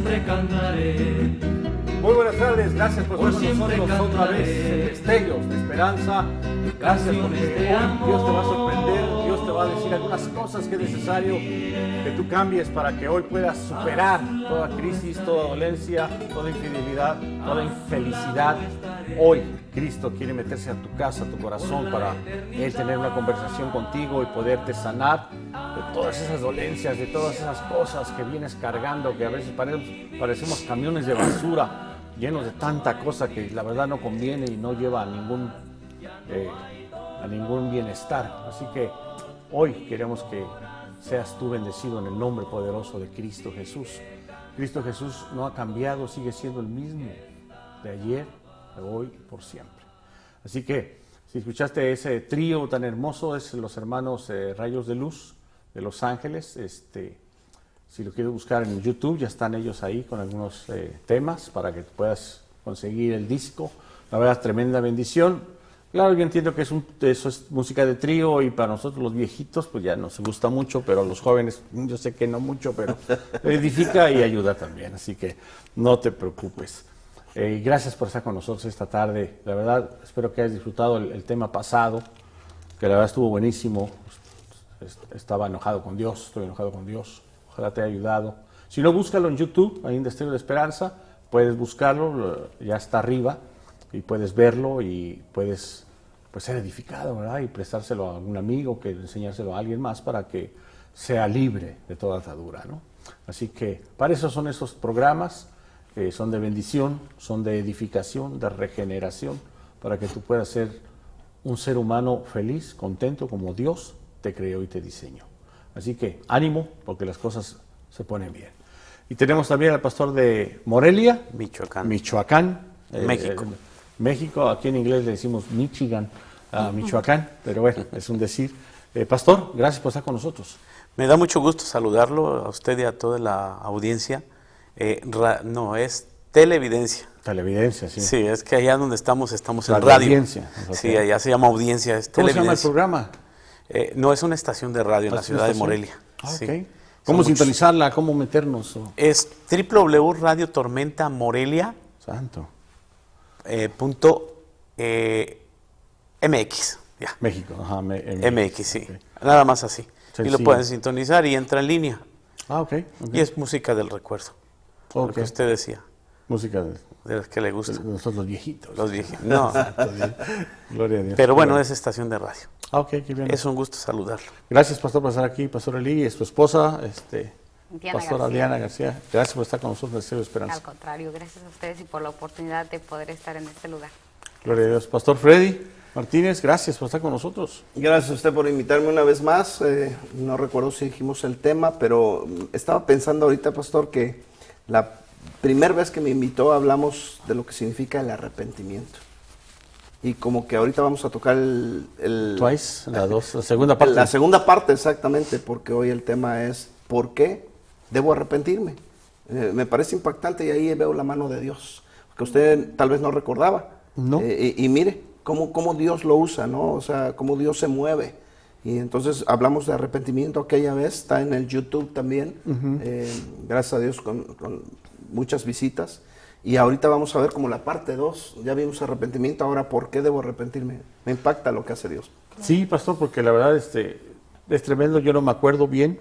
siempre cantaré. Muy buenas tardes, gracias por estar con siempre nosotros otra cantaré. vez en Destellos de Esperanza. Gracias porque hoy Dios te va a sorprender, Dios te va a decir algunas cosas que es necesario que tú cambies para que hoy puedas superar toda crisis, toda dolencia, toda infidelidad, toda infelicidad. Hoy Cristo quiere meterse a tu casa, a tu corazón, para Él tener una conversación contigo y poderte sanar de todas esas dolencias, de todas esas cosas que vienes cargando, que a veces parecemos camiones de basura llenos de tanta cosa que la verdad no conviene y no lleva a ningún bienestar. Así que hoy queremos que seas tú bendecido en el nombre poderoso de Cristo Jesús. Cristo Jesús no ha cambiado, sigue siendo el mismo de ayer, de hoy y por siempre. Así que si escuchaste ese trío tan hermoso, es los hermanos Rayos de Luz de Los Ángeles. Si lo quieres buscar en YouTube, ya están ellos ahí con algunos temas para que puedas conseguir el disco. La verdad, tremenda bendición. Claro, yo entiendo que eso es música de trío y para nosotros los viejitos pues ya nos gusta mucho, pero a los jóvenes yo sé que no mucho, pero edifica y ayuda también, así que no te preocupes. Gracias por estar con nosotros esta tarde. La verdad, espero que hayas disfrutado el tema pasado, que la verdad estuvo buenísimo. Estaba enojado con Dios, estoy enojado con Dios. Ojalá te haya ayudado. Si no, búscalo en YouTube, ahí en Destello de Esperanza. Puedes buscarlo, ya está arriba, y puedes verlo y puedes ser edificado, ¿verdad? Y prestárselo a algún amigo, que enseñárselo a alguien más para que sea libre de toda atadura, ¿no? Así que para eso son esos programas, que son de bendición, son de edificación, de regeneración, para que tú puedas ser un ser humano feliz, contento, como Dios te creó y te diseñó. Así que ánimo, porque las cosas se ponen bien. Y tenemos también al pastor de Morelia, Michoacán, México. México, aquí en inglés le decimos Michigan, Michoacán, pero bueno, es un decir. Pastor, gracias por estar con nosotros. Me da mucho gusto saludarlo a usted y a toda la audiencia. No, es televidencia. Televidencia, sí. Sí, es que allá donde estamos en la radio. Audiencia. Okay. Sí, allá se llama audiencia, es ¿Cómo televidencia. se llama el programa? No, es una estación de radio en la ciudad de Morelia. Okay. Sí. ¿Cómo sintonizarla? ¿Cómo meternos? Es www.radiotormentamorelia. Santo. .mx. Ya. México, ajá, MX, sí. Okay. Nada más así. Sencillo. Y lo pueden sintonizar y entra en línea. Okay. Y es música del recuerdo. Lo que usted decía. Música de los que le gusta. Nosotros los viejitos. Los viejitos. No. Gloria a Dios. Pero bueno, es estación de radio. Ok, qué bien. Es un gusto saludarlo. Gracias, pastor, por estar aquí. Pastor Eli, es tu esposa, pastora García. Diana García. Gracias por estar con nosotros en Destello de Esperanza. Al contrario, gracias a ustedes y por la oportunidad de poder estar en este lugar. Gloria a Dios. Pastor Freddy Martínez, gracias por estar con nosotros. Gracias a usted por invitarme una vez más. No recuerdo si dijimos el tema, pero estaba pensando ahorita, pastor, que la primera vez que me invitó hablamos de lo que significa el arrepentimiento. Y como que ahorita vamos a tocar la segunda parte. La segunda parte, exactamente, porque hoy el tema es ¿por qué debo arrepentirme? Me parece impactante y ahí veo la mano de Dios, que usted tal vez no recordaba. No. Y mire cómo Dios lo usa, ¿no? O sea, cómo Dios se mueve. Y entonces hablamos de arrepentimiento aquella vez, está en el YouTube también, gracias a Dios con muchas visitas. Y ahorita vamos a ver como la parte 2, ya vimos arrepentimiento, ahora ¿por qué debo arrepentirme? Me impacta lo que hace Dios. Sí, pastor, porque la verdad es tremendo, yo no me acuerdo bien,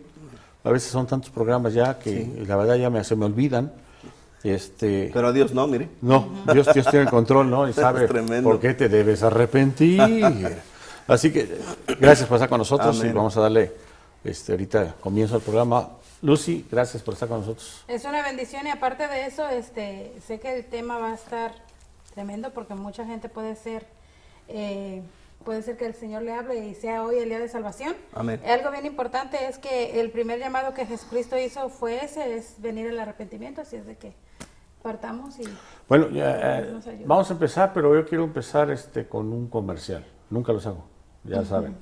a veces son tantos programas ya que sí, la verdad ya se me olvidan. Pero a Dios no, mire. No, Dios tiene el control, ¿no? Y sabe por qué te debes arrepentir. Así que gracias por estar con nosotros. Amén. Y vamos a darle ahorita comienzo el programa. Lucy, gracias por estar con nosotros. Es una bendición y aparte de eso, sé que el tema va a estar tremendo porque mucha gente puede ser que el Señor le hable y sea hoy el día de salvación. Amén. Algo bien importante es que el primer llamado que Jesucristo hizo fue es venir al arrepentimiento, así es de que partamos y... Bueno, vamos a empezar, pero yo quiero empezar con un comercial. Nunca los hago, ya saben.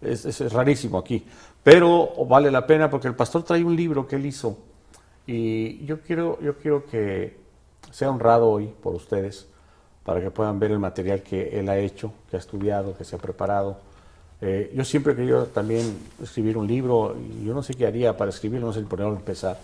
Es rarísimo aquí, pero vale la pena porque el pastor trae un libro que él hizo y yo quiero que sea honrado hoy por ustedes para que puedan ver el material que él ha hecho, que ha estudiado, que se ha preparado. Yo siempre he querido también escribir un libro y yo no sé qué haría para escribirlo, no sé por dónde empezar,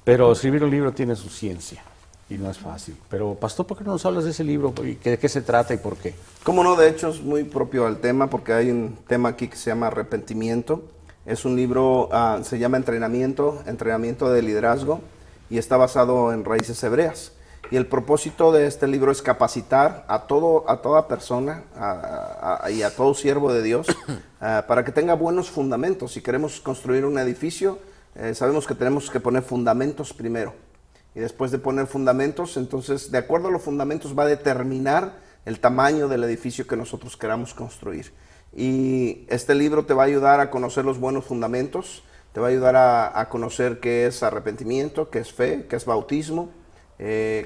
Pero escribir un libro tiene su ciencia y no es fácil. Pero, pastor, ¿por qué no nos hablas de ese libro? ¿Y de qué se trata y por qué? Cómo no, de hecho es muy propio al tema porque hay un tema aquí que se llama arrepentimiento. Es un libro, se llama Entrenamiento de Liderazgo y está basado en raíces hebreas. Y el propósito de este libro es capacitar a toda persona y a todo siervo de Dios para que tenga buenos fundamentos. Si queremos construir un edificio, sabemos que tenemos que poner fundamentos primero. Y después de poner fundamentos, entonces, de acuerdo a los fundamentos va a determinar el tamaño del edificio que nosotros queramos construir. Y este libro te va a ayudar a conocer los buenos fundamentos, te va a ayudar a conocer qué es arrepentimiento, qué es fe, qué es bautismo.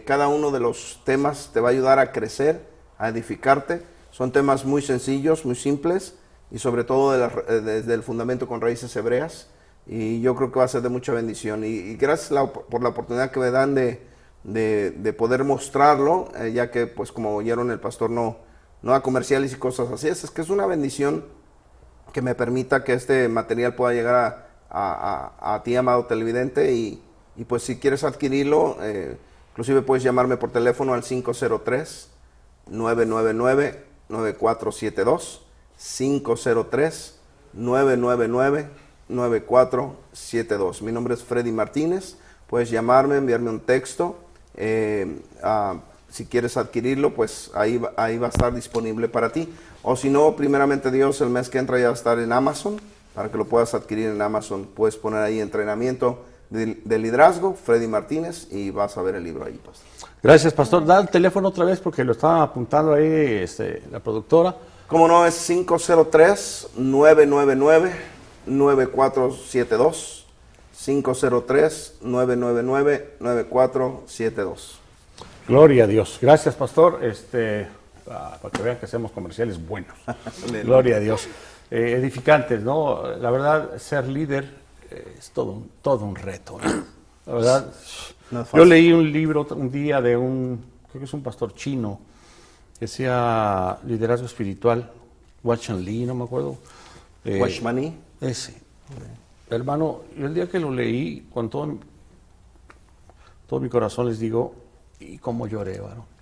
Cada uno de los temas te va a ayudar a crecer, a edificarte. Son temas muy sencillos, muy simples y sobre todo desde el fundamento con raíces hebreas. Y yo creo que va a ser de mucha bendición. Y gracias por la oportunidad que me dan de poder mostrarlo, ya que, pues como oyeron, el pastor no da comerciales y cosas así. Es que es una bendición que me permita que este material pueda llegar a ti, amado televidente. Y pues si quieres adquirirlo, inclusive puedes llamarme por teléfono al 503-999-9472. 503-999-9472. Mi nombre es Freddy Martínez. Puedes llamarme, enviarme un texto. Si quieres adquirirlo, pues ahí va a estar disponible para ti. O si no, primeramente Dios, el mes que entra ya va a estar en Amazon, para que lo puedas adquirir en Amazon. Puedes poner ahí Entrenamiento de Liderazgo, Freddy Martínez, y vas a ver el libro ahí, pastor. Gracias, pastor. Da el teléfono otra vez porque lo estaba apuntando ahí la productora. Cómo no, es 503-999-9472. 503-999-9472. Gloria a Dios. Gracias, pastor. Para que vean que hacemos comerciales buenos. Gloria a Dios. Edificantes, ¿no? La verdad, ser líder es todo un reto, ¿no? La verdad, No es yo fácil. leí un libro un día de creo que es un pastor chino, que decía Liderazgo Espiritual, Watchman Lee, no me acuerdo. Watchman Lee. Ese. Hermano, yo el día que lo leí, con todo mi corazón les digo, y cómo lloré, varón.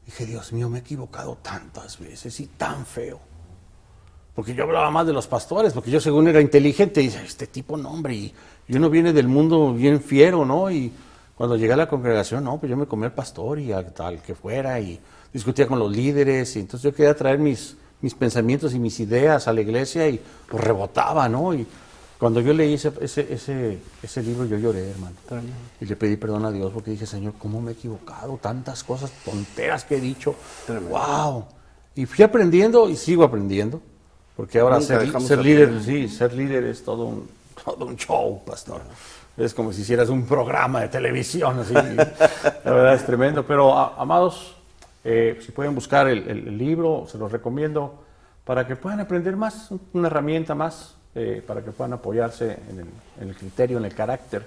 Dije, Dios mío, me he equivocado tantas veces y tan feo. Porque yo hablaba más de los pastores, porque yo según era inteligente, y dice, este tipo no, hombre, y uno viene del mundo bien fiero, ¿no? Y cuando llegué a la congregación, no, pues yo me comí al pastor y a tal que fuera, y discutía con los líderes, y entonces yo quería traer mis pensamientos y mis ideas a la iglesia, y pues rebotaba, ¿no? Y cuando yo leí ese libro, yo lloré, hermano. Y le pedí perdón a Dios porque dije, Señor, ¿cómo me he equivocado? Tantas cosas, tonteras que he dicho. Tremendo. ¡Wow! Y fui aprendiendo y sigo aprendiendo. Porque ahora Nunca dejamos ser de líder, aprender. sí, ser líder es todo un show, pastor. Es como si hicieras un programa de televisión, así. La verdad es tremendo. Pero, amados, si pueden buscar el libro, se los recomiendo para que puedan aprender más, una herramienta más, para que puedan apoyarse en el criterio, en el carácter,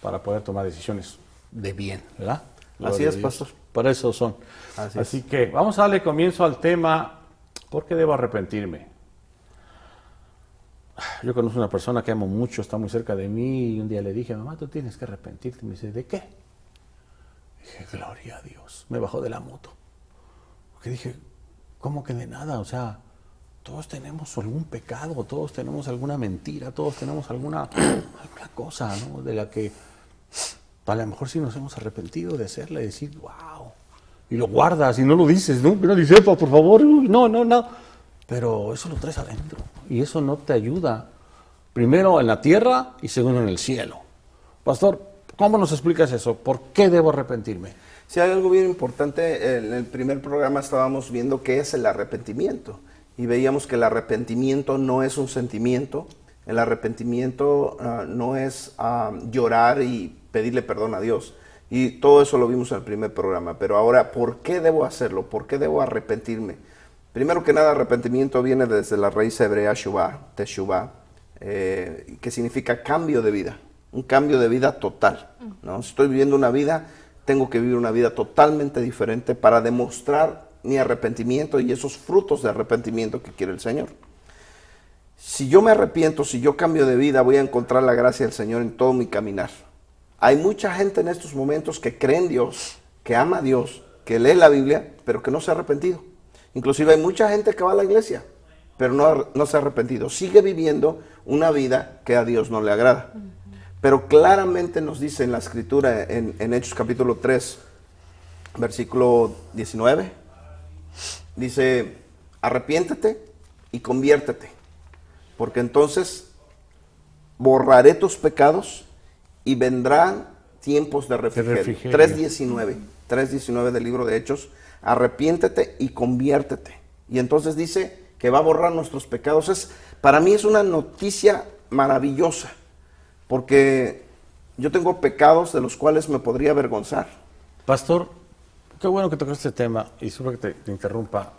para poder tomar decisiones de bien, ¿verdad? Así Gloria es, a Dios. pastor. Para eso son. Así Así que vamos a darle comienzo al tema, ¿por qué debo arrepentirme? Yo conozco una persona que amo mucho, está muy cerca de mí, y un día le dije, mamá, tú tienes que arrepentirte. Y me dice, ¿de qué? Dije, gloria a Dios. Me bajó de la moto. Porque dije, ¿cómo que de nada? O sea, todos tenemos algún pecado, todos tenemos alguna mentira, todos tenemos alguna cosa, ¿no? De la que a lo mejor sí nos hemos arrepentido de hacerla y decir, wow. Y lo guardas y no lo dices, ¿no? No dices, por favor, no. Pero eso lo traes adentro y eso no te ayuda. Primero en la tierra y segundo en el cielo. Pastor, ¿cómo nos explicas eso? ¿Por qué debo arrepentirme? Sí, hay algo bien importante. En el primer programa estábamos viendo qué es el arrepentimiento. Y veíamos que el arrepentimiento no es un sentimiento. El arrepentimiento no es llorar y pedirle perdón a Dios. Y todo eso lo vimos en el primer programa. Pero ahora, ¿por qué debo hacerlo? ¿Por qué debo arrepentirme? Primero que nada, arrepentimiento viene desde la raíz hebrea teshuvah, que significa cambio de vida. Un cambio de vida total, ¿no? Si estoy viviendo una vida, tengo que vivir una vida totalmente diferente para demostrar mi arrepentimiento y esos frutos de arrepentimiento que quiere el Señor. Si yo me arrepiento, si yo cambio de vida, voy a encontrar la gracia del Señor en todo mi caminar. Hay mucha gente en estos momentos que cree en Dios, que ama a Dios, que lee la Biblia, pero que no se ha arrepentido. Inclusive hay mucha gente que va a la iglesia, pero no se ha arrepentido. Sigue viviendo una vida que a Dios no le agrada. Pero claramente nos dice en la Escritura, en Hechos capítulo 3, versículo 19, dice, arrepiéntete y conviértete, porque entonces borraré tus pecados y vendrán tiempos de refrigerio. 3.19 del libro de Hechos, arrepiéntete y conviértete. Y entonces dice que va a borrar nuestros pecados. Para mí es una noticia maravillosa, porque yo tengo pecados de los cuales me podría avergonzar. Pastor, qué bueno que tocaste este tema, y disculpa que te interrumpa.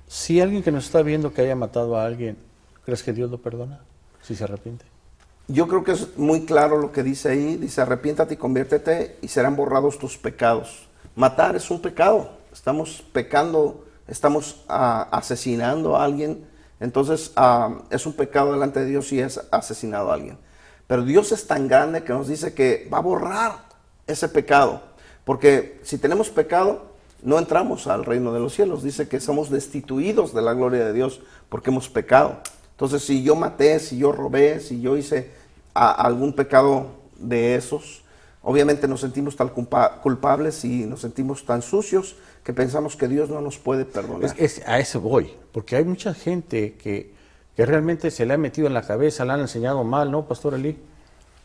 Si alguien que nos está viendo que haya matado a alguien, ¿crees que Dios lo perdona si se arrepiente? Yo creo que es muy claro lo que dice ahí. Dice, arrepiéntate y conviértete y serán borrados tus pecados. Matar es un pecado. Estamos pecando, estamos asesinando a alguien. Entonces es un pecado delante de Dios si es asesinado a alguien. Pero Dios es tan grande que nos dice que va a borrar ese pecado. Porque si tenemos pecado, no entramos al reino de los cielos. Dice que somos destituidos de la gloria de Dios porque hemos pecado. Entonces, si yo maté, si yo robé, si yo hice algún pecado de esos, obviamente nos sentimos tan culpables y nos sentimos tan sucios que pensamos que Dios no nos puede perdonar. A eso voy, porque hay mucha gente que realmente se le ha metido en la cabeza, le han enseñado mal, ¿no, Pastor Eli?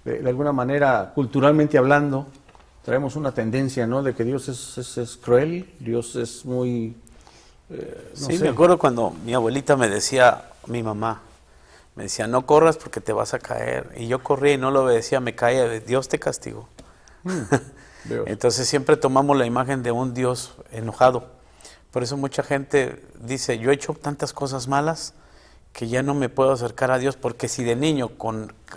De alguna manera, culturalmente hablando, traemos una tendencia, ¿no?, de que Dios es cruel, Dios es muy... no sé. Me acuerdo cuando mi abuelita me decía, mi mamá, me decía, no corras porque te vas a caer. Y yo corría y no lo obedecía, me caía, Dios te castigó. Dios. Entonces siempre tomamos la imagen de un Dios enojado. Por eso mucha gente dice, yo he hecho tantas cosas malas que ya no me puedo acercar a Dios, porque si de niño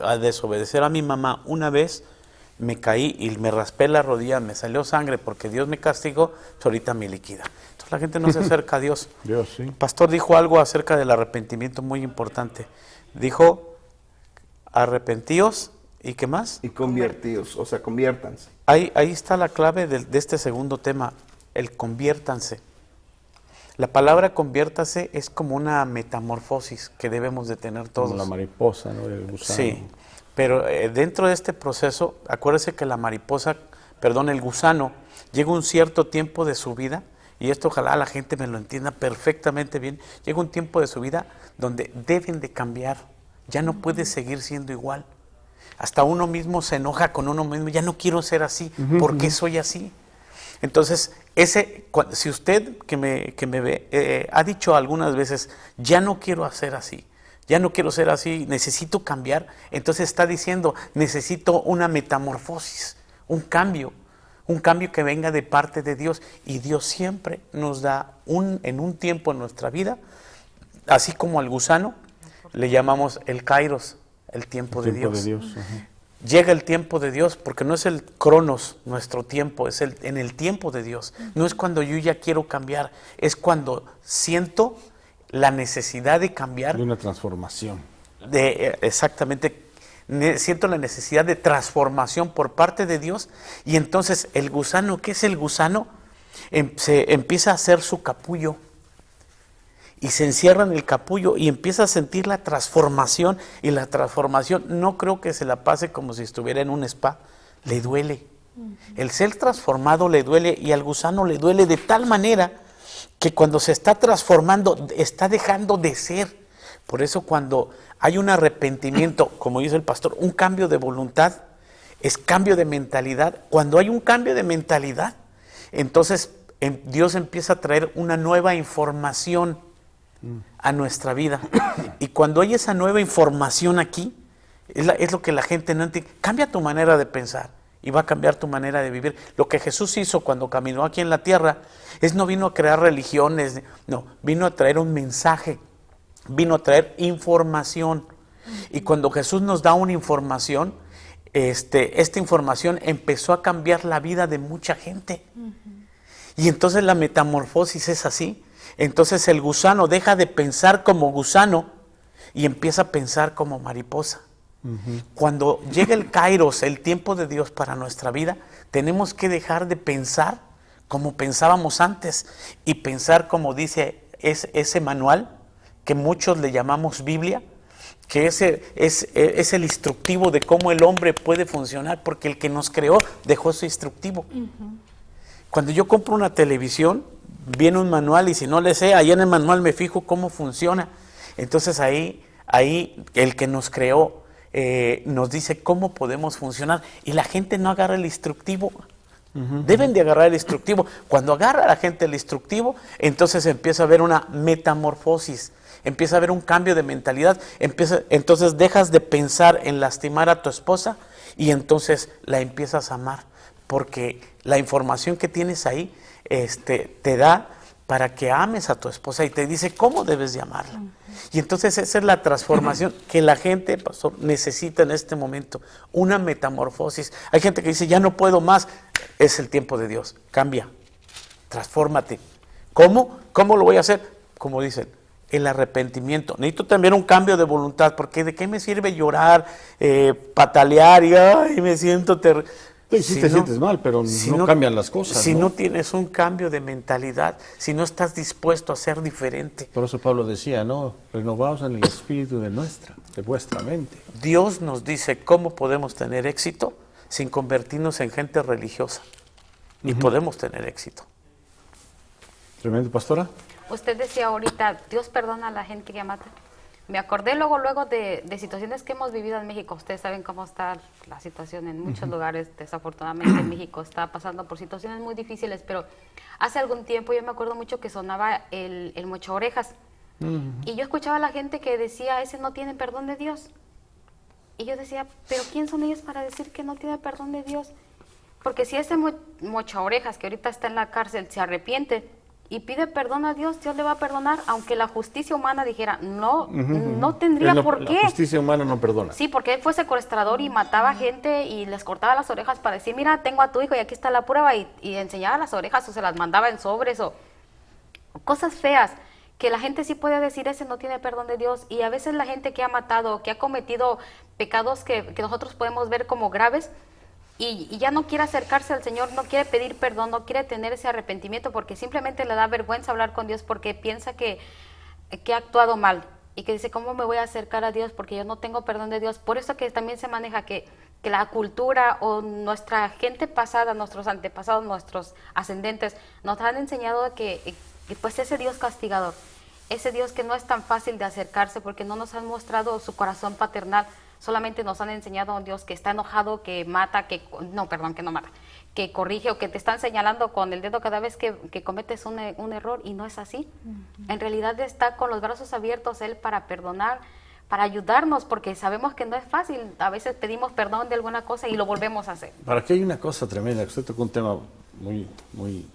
a desobedecer a mi mamá una vez, me caí y me raspé la rodilla, me salió sangre porque Dios me castigó, pues ahorita me liquida. Entonces la gente no se acerca a Dios. Dios, sí. El pastor dijo algo acerca del arrepentimiento muy importante. Dijo, arrepentíos y ¿qué más? Y convertidos, o sea, conviértanse. Ahí está la clave de este segundo tema, el conviértanse. La palabra conviértase es como una metamorfosis que debemos de tener todos. Como la mariposa, ¿no?, el gusano. Sí, pero dentro de este proceso, acuérdese que el gusano, llega un cierto tiempo de su vida, y esto ojalá la gente me lo entienda perfectamente bien, llega un tiempo de su vida donde deben de cambiar, ya no puede seguir siendo igual. Hasta uno mismo se enoja con uno mismo, ya no quiero ser así, ¿por qué soy así? Entonces, si usted que me ve ha dicho algunas veces, ya no quiero ser así, necesito cambiar, entonces está diciendo, necesito una metamorfosis, un cambio que venga de parte de Dios. Y Dios siempre nos da en un tiempo en nuestra vida, así como al gusano, le llamamos el kairos, el tiempo de Dios. Llega el tiempo de Dios, porque no es el cronos nuestro tiempo, es en el tiempo de Dios. No es cuando yo ya quiero cambiar, es cuando siento la necesidad de cambiar. De una transformación. Exactamente, siento la necesidad de transformación por parte de Dios. Y entonces el gusano, ¿qué es el gusano? Se empieza a hacer su capullo. Y se encierra en el capullo y empieza a sentir la transformación. Y la transformación no creo que se la pase como si estuviera en un spa. Le duele. El ser transformado le duele, y al gusano le duele de tal manera que cuando se está transformando, está dejando de ser. Por eso cuando hay un arrepentimiento, como dice el pastor, un cambio de voluntad, es cambio de mentalidad. Cuando hay un cambio de mentalidad, entonces Dios empieza a traer una nueva información a nuestra vida. Y cuando hay esa nueva información aquí, es lo que la gente no entiende. Cambia tu manera de pensar y va a cambiar tu manera de vivir. Lo que Jesús hizo cuando caminó aquí en la tierra, no vino a crear religiones, no, vino a traer un mensaje, vino a traer información. Y cuando Jesús nos da una información, esta información empezó a cambiar la vida de mucha gente. Y entonces la metamorfosis es así. Entonces el gusano deja de pensar como gusano y empieza a pensar como mariposa. Cuando llega el Kairos, el tiempo de Dios para nuestra vida, tenemos que dejar de pensar como pensábamos antes y pensar como dice ese manual que muchos le llamamos Biblia, que ese es el instructivo de cómo el hombre puede funcionar, porque el que nos creó dejó su instructivo. Cuando yo compro una televisión, viene un manual y si no le sé, ahí en el manual me fijo cómo funciona. Entonces ahí el que nos creó nos dice cómo podemos funcionar y la gente no agarra el instructivo. Deben de agarrar el instructivo. Cuando agarra la gente el instructivo, entonces empieza a haber una metamorfosis, empieza a haber un cambio de mentalidad, entonces dejas de pensar en lastimar a tu esposa y entonces la empiezas a amar, porque la información que tienes ahí te da para que ames a tu esposa y te dice cómo debes de amarla. Y entonces esa es la transformación que la gente, pastor, necesita en este momento, una metamorfosis. Hay gente que dice, ya no puedo más, es el tiempo de Dios, cambia, transfórmate. ¿Cómo? ¿Cómo lo voy a hacer? Como dicen, el arrepentimiento. Necesito también un cambio de voluntad, porque ¿de qué me sirve llorar, patalear y ay, me siento terrible? Sí, te sientes mal, pero no cambian las cosas. Si no tienes un cambio de mentalidad, si no estás dispuesto a ser diferente. Por eso Pablo decía, ¿no? Renovaos en el espíritu de vuestra mente. Dios nos dice cómo podemos tener éxito sin convertirnos en gente religiosa. Y podemos tener éxito. Tremendo, pastora. Usted decía ahorita, Dios perdona a la gente que mata. Me acordé luego de situaciones que hemos vivido en México. Ustedes saben cómo está la situación en muchos lugares. Desafortunadamente México está pasando por situaciones muy difíciles, pero hace algún tiempo yo me acuerdo mucho que sonaba el mocha orejas. Y yo escuchaba a la gente que decía, ese no tiene perdón de Dios. Y yo decía, pero ¿quién son ellos para decir que no tiene perdón de Dios? Porque si ese mocha orejas que ahorita está en la cárcel se arrepiente y pide perdón a Dios, Dios le va a perdonar, aunque la justicia humana dijera, no tendría por qué. La justicia humana no perdona. Sí, porque él fue secuestrador y mataba gente y les cortaba las orejas para decir, mira, tengo a tu hijo y aquí está la prueba, y enseñaba las orejas o se las mandaba en sobres o cosas feas, que la gente sí puede decir, ese no tiene perdón de Dios. Y a veces la gente que ha matado, que ha cometido pecados que nosotros podemos ver como graves, y ya no quiere acercarse al Señor, no quiere pedir perdón, no quiere tener ese arrepentimiento porque simplemente le da vergüenza hablar con Dios porque piensa que ha actuado mal y que dice, ¿cómo me voy a acercar a Dios? Porque yo no tengo perdón de Dios. Por eso que también se maneja que la cultura o nuestra gente pasada, nuestros antepasados, nuestros ascendentes, nos han enseñado que pues ese Dios castigador, ese Dios que no es tan fácil de acercarse porque no nos han mostrado su corazón paternal. Solamente nos han enseñado a un Dios que está enojado, que mata, que no mata, que corrige o que te están señalando con el dedo cada vez que cometes un error, y no es así. En realidad está con los brazos abiertos Él para perdonar, para ayudarnos, porque sabemos que no es fácil. A veces pedimos perdón de alguna cosa y lo volvemos a hacer. Para que hay una cosa tremenda, usted tocó un tema muy, muy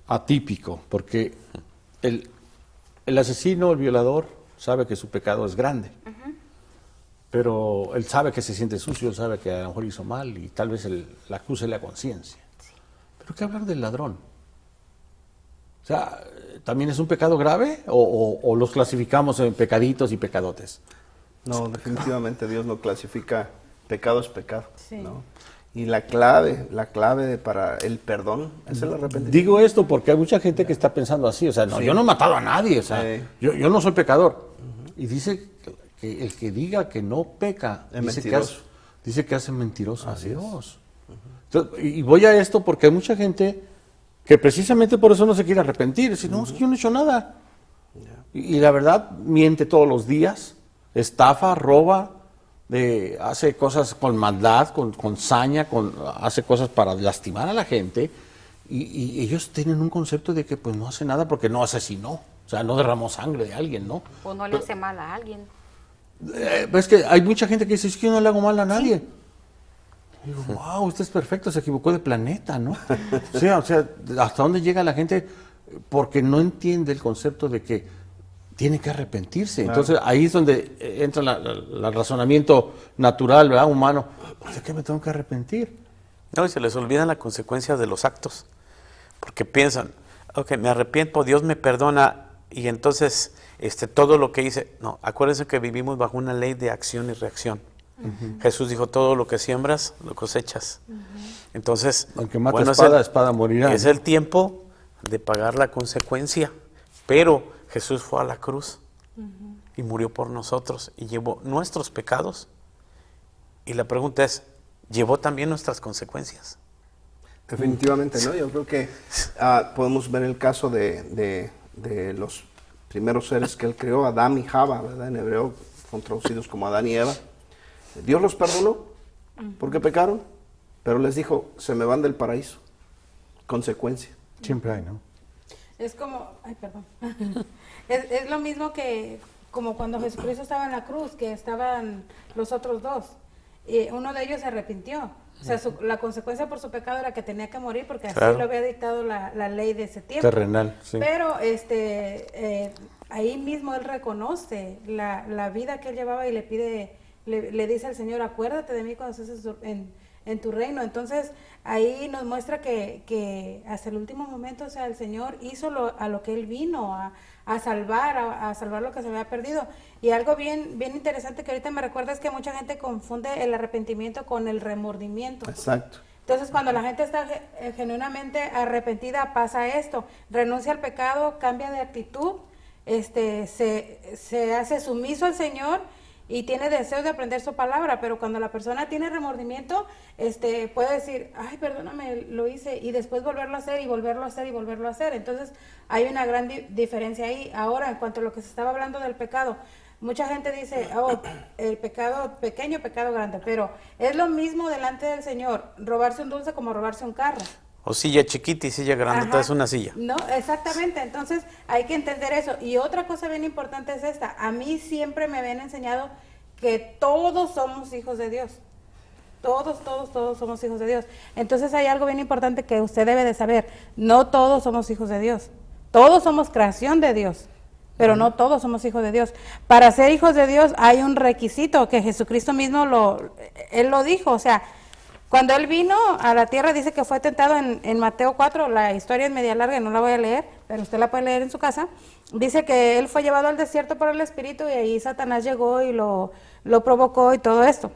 atípico, porque el asesino, el violador, sabe que su pecado es grande. Pero él sabe que se siente sucio, él sabe que a lo mejor hizo mal y tal vez la acuse la conciencia. Sí. Pero ¿qué hablar del ladrón? O sea, ¿también es un pecado grave o los clasificamos en pecaditos y pecadotes? No, definitivamente Dios no clasifica, pecado es pecado, Sí. ¿no? Y la clave para el perdón es el arrepentimiento. Digo esto porque hay mucha gente que está pensando así, o sea, no, yo no he matado a nadie, o sea, yo no soy pecador. Y dice que el que diga que no peca, es mentiroso. Dice que hace mentiroso a Dios. Entonces, y voy a esto porque hay mucha gente que precisamente por eso no se quiere arrepentir. Dice, no, es que yo no he hecho nada. Y la verdad, miente todos los días, estafa, roba, hace cosas con maldad, con saña, hace cosas para lastimar a la gente. Y ellos tienen un concepto de que pues no hace nada porque no asesinó. O sea, no derramó sangre de alguien, ¿no? O no le hace mal a alguien. Es que hay mucha gente que dice, es que yo no le hago mal a nadie. Sí. Digo, wow, usted es perfecto, se equivocó de planeta, ¿no? O sea, ¿hasta dónde llega la gente? Porque no entiende el concepto de que tiene que arrepentirse. Claro. Entonces, ahí es donde entra el razonamiento natural, ¿verdad? Humano. ¿Por qué me tengo que arrepentir? No, y se les olvidan las consecuencias de los actos. Porque piensan, ok, me arrepiento, Dios me perdona, y entonces todo lo que hice, no, acuérdense que vivimos bajo una ley de acción y reacción. Jesús dijo, todo lo que siembras, lo cosechas. Entonces, Aunque mate bueno, espada, espada morirá. es el tiempo de pagar la consecuencia. Pero Jesús fue a la cruz y murió por nosotros y llevó nuestros pecados. Y la pregunta es, ¿llevó también nuestras consecuencias? Definitivamente, ¿no? Yo creo que podemos ver el caso de los primeros seres que él creó, Adán y Java, ¿verdad? En hebreo son traducidos como Adán y Eva. Dios los perdonó porque pecaron, pero les dijo, se me van del paraíso. Consecuencia. Siempre hay, ¿no? Es como, ay, perdón. Es lo mismo que como cuando Jesucristo estaba en la cruz, que estaban los otros dos. Y uno de ellos se arrepintió. O sea, la consecuencia por su pecado era que tenía que morir porque así Claro. lo había dictado la ley de ese tiempo. Terrenal, sí. Pero ahí mismo él reconoce la vida que él llevaba y le pide, le dice al Señor, acuérdate de mí cuando estés en tu reino. Entonces ahí nos muestra que hasta el último momento, o sea, el Señor hizo a lo que él vino a salvar lo que se había perdido. Y algo bien interesante que ahorita me recuerda es que mucha gente confunde el arrepentimiento con el remordimiento. Exacto. Entonces, cuando la gente está genuinamente arrepentida, pasa esto: renuncia al pecado, cambia de actitud, se hace sumiso al Señor y tiene deseo de aprender su palabra. Pero cuando la persona tiene remordimiento, puede decir, ay, perdóname, lo hice, y después volverlo a hacer y volverlo a hacer y volverlo a hacer. Entonces, hay una gran diferencia ahí. Ahora, en cuanto a lo que se estaba hablando del pecado, mucha gente dice, oh, el pecado pequeño, pecado grande, pero es lo mismo delante del Señor, robarse un dulce como robarse un carro. O silla chiquita y silla grande, Ajá. es una silla. No, exactamente, entonces hay que entender eso. Y otra cosa bien importante es esta: a mí siempre me habían enseñado que todos somos hijos de Dios. Todos somos hijos de Dios. Entonces hay algo bien importante que usted debe de saber: no todos somos hijos de Dios. Todos somos creación de Dios, pero no todos somos hijos de Dios. Para ser hijos de Dios hay un requisito que Jesucristo mismo Él lo dijo. O sea, cuando Él vino a la tierra, dice que fue tentado en Mateo 4, la historia es media larga y no la voy a leer, pero usted la puede leer en su casa. Dice que Él fue llevado al desierto por el Espíritu y ahí Satanás llegó y lo provocó y todo esto.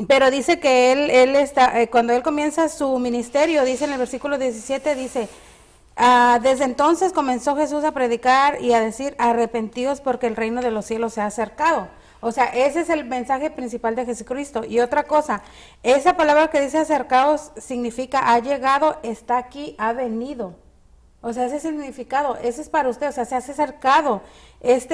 Pero dice que él cuando Él comienza su ministerio, dice en el versículo 17, dice, desde entonces comenzó Jesús a predicar y a decir, arrepentíos porque el reino de los cielos se ha acercado. O sea, ese es el mensaje principal de Jesucristo. Y otra cosa, esa palabra que dice acercaos significa ha llegado, está aquí, ha venido. O sea, ese es el significado, ese es para usted, o sea, se ha acercado. Esta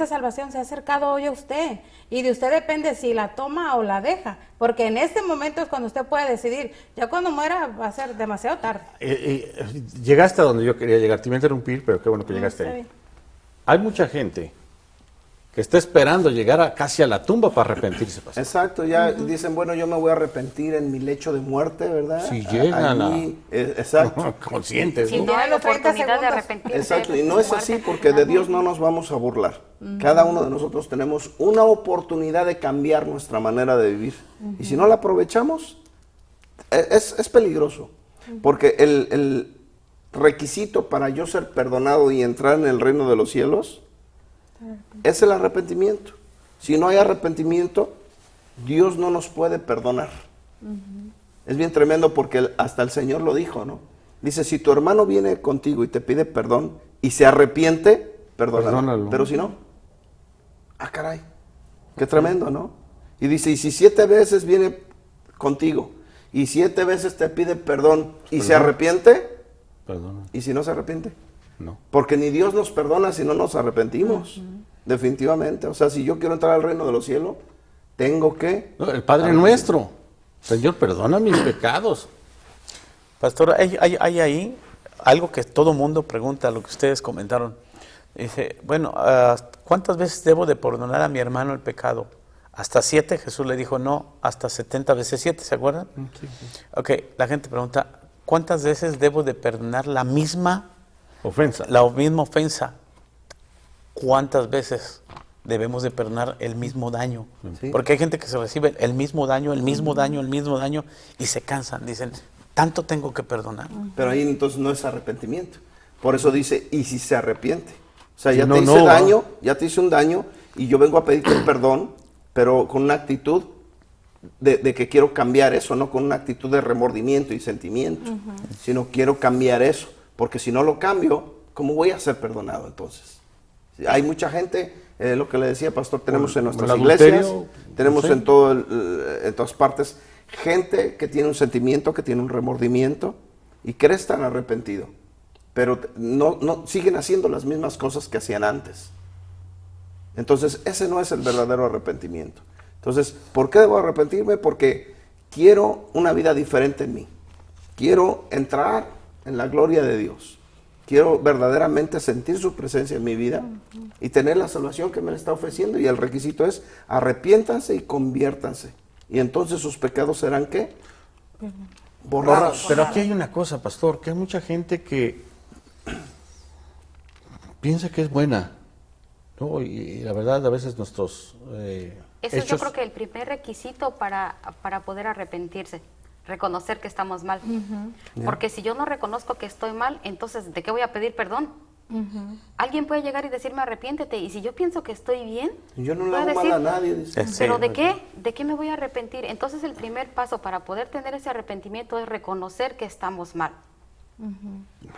salvación se ha acercado hoy a usted. Y de usted depende si la toma o la deja. Porque en este momento es cuando usted puede decidir. Ya cuando muera va a ser demasiado tarde. Llegaste a donde yo quería llegar. Te iba a interrumpir, pero qué bueno que llegaste Está ahí. bien. Hay mucha gente que está esperando llegar casi a la tumba para arrepentirse, pastor. Exacto, ya dicen, bueno, yo me voy a arrepentir en mi lecho de muerte, ¿verdad? Si llegan exacto. conscientes, Si ¿no? no hay Tiene los 30 oportunidad de segundos. arrepentirse. Exacto, y no es así porque de Dios no nos vamos a burlar. Cada uno de nosotros tenemos una oportunidad de cambiar nuestra manera de vivir. Y si no la aprovechamos, es peligroso. Porque el requisito para yo ser perdonado y entrar en el reino de los cielos es el arrepentimiento. Si no hay arrepentimiento, Dios no nos puede perdonar. Es bien tremendo porque hasta el Señor lo dijo, ¿no? Dice, si tu hermano viene contigo y te pide perdón y se arrepiente, perdónalo. Pero si no, caray, qué tremendo, ¿no? Y dice, y si 7 veces viene contigo y 7 veces te pide perdón y se arrepiente, Perdona. ¿y si no se arrepiente? No. Porque ni Dios nos perdona si no nos arrepentimos. Definitivamente. O sea, si yo quiero entrar al reino de los cielos, tengo que... No, el Padre nuestro. Señor, perdona mis pecados. Pastor, hay ahí algo que todo mundo pregunta, lo que ustedes comentaron. Dice, bueno, ¿cuántas veces debo de perdonar a mi hermano el pecado? ¿Hasta 7? Jesús le dijo, no, hasta 70 veces 7, ¿se acuerdan? Sí. Ok, la gente pregunta, ¿cuántas veces debo de perdonar la misma Ofensa. ofensa? ¿Cuántas veces debemos de perdonar el mismo daño? Sí. Porque hay gente que se recibe el mismo daño y se cansan. Dicen, ¿tanto tengo que perdonar? Pero ahí entonces no es arrepentimiento. Por eso dice, y si se arrepiente. O sea, Si ya no, te hice no, daño, ya te hice un daño, y yo vengo a pedirte perdón, pero con una actitud de que quiero cambiar eso, no con una actitud de remordimiento y sentimiento, sino quiero cambiar eso, porque si no lo cambio, ¿cómo voy a ser perdonado entonces? Hay mucha gente, lo que le decía, pastor, tenemos en nuestras el iglesias, adulterio, tenemos sí. en todas partes, gente que tiene un sentimiento, que tiene un remordimiento, y cree estar arrepentido, pero no siguen haciendo las mismas cosas que hacían antes. Entonces, ese no es el verdadero arrepentimiento. Entonces, ¿por qué debo arrepentirme? Porque quiero una vida diferente en mí. Quiero entrar en la gloria de Dios. Quiero verdaderamente sentir su presencia en mi vida y tener la salvación que me está ofreciendo. Y el requisito es arrepiéntanse y conviértanse. Y entonces sus pecados serán ¿qué? Borrados. Pero aquí hay una cosa, pastor, que hay mucha gente que piensa que es buena, ¿no? Y la verdad, a veces nuestros Eso yo hechos... creo que el primer requisito para poder arrepentirse, reconocer que estamos mal. Porque si yo no reconozco que estoy mal, entonces ¿de qué voy a pedir perdón? Alguien puede llegar y decirme arrepiéntete, y si yo pienso que estoy bien, Yo no le voy a hago mal decir, a nadie. Dice. Sí. ¿pero de qué? ¿De qué me voy a arrepentir? Entonces el primer paso para poder tener ese arrepentimiento es reconocer que estamos mal.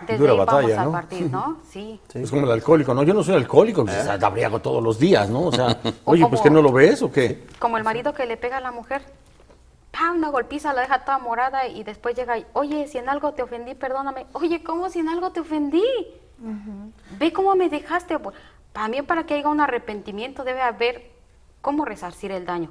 Desde Dura ahí batalla, vamos a ¿no? partir, ¿no? Sí. Es como el alcohólico, ¿no? Yo no soy alcohólico, pues, la briago todos los días, ¿no? O sea, oye, pues como- que no lo ves o qué. Como el marido que le pega a la mujer, ¡pam! Una golpiza, la deja toda morada y después llega y, oye, si en algo te ofendí, perdóname. Oye, ¿cómo si en algo te ofendí? Ve cómo me dejaste. También para que haya un arrepentimiento debe haber cómo resarcir el daño.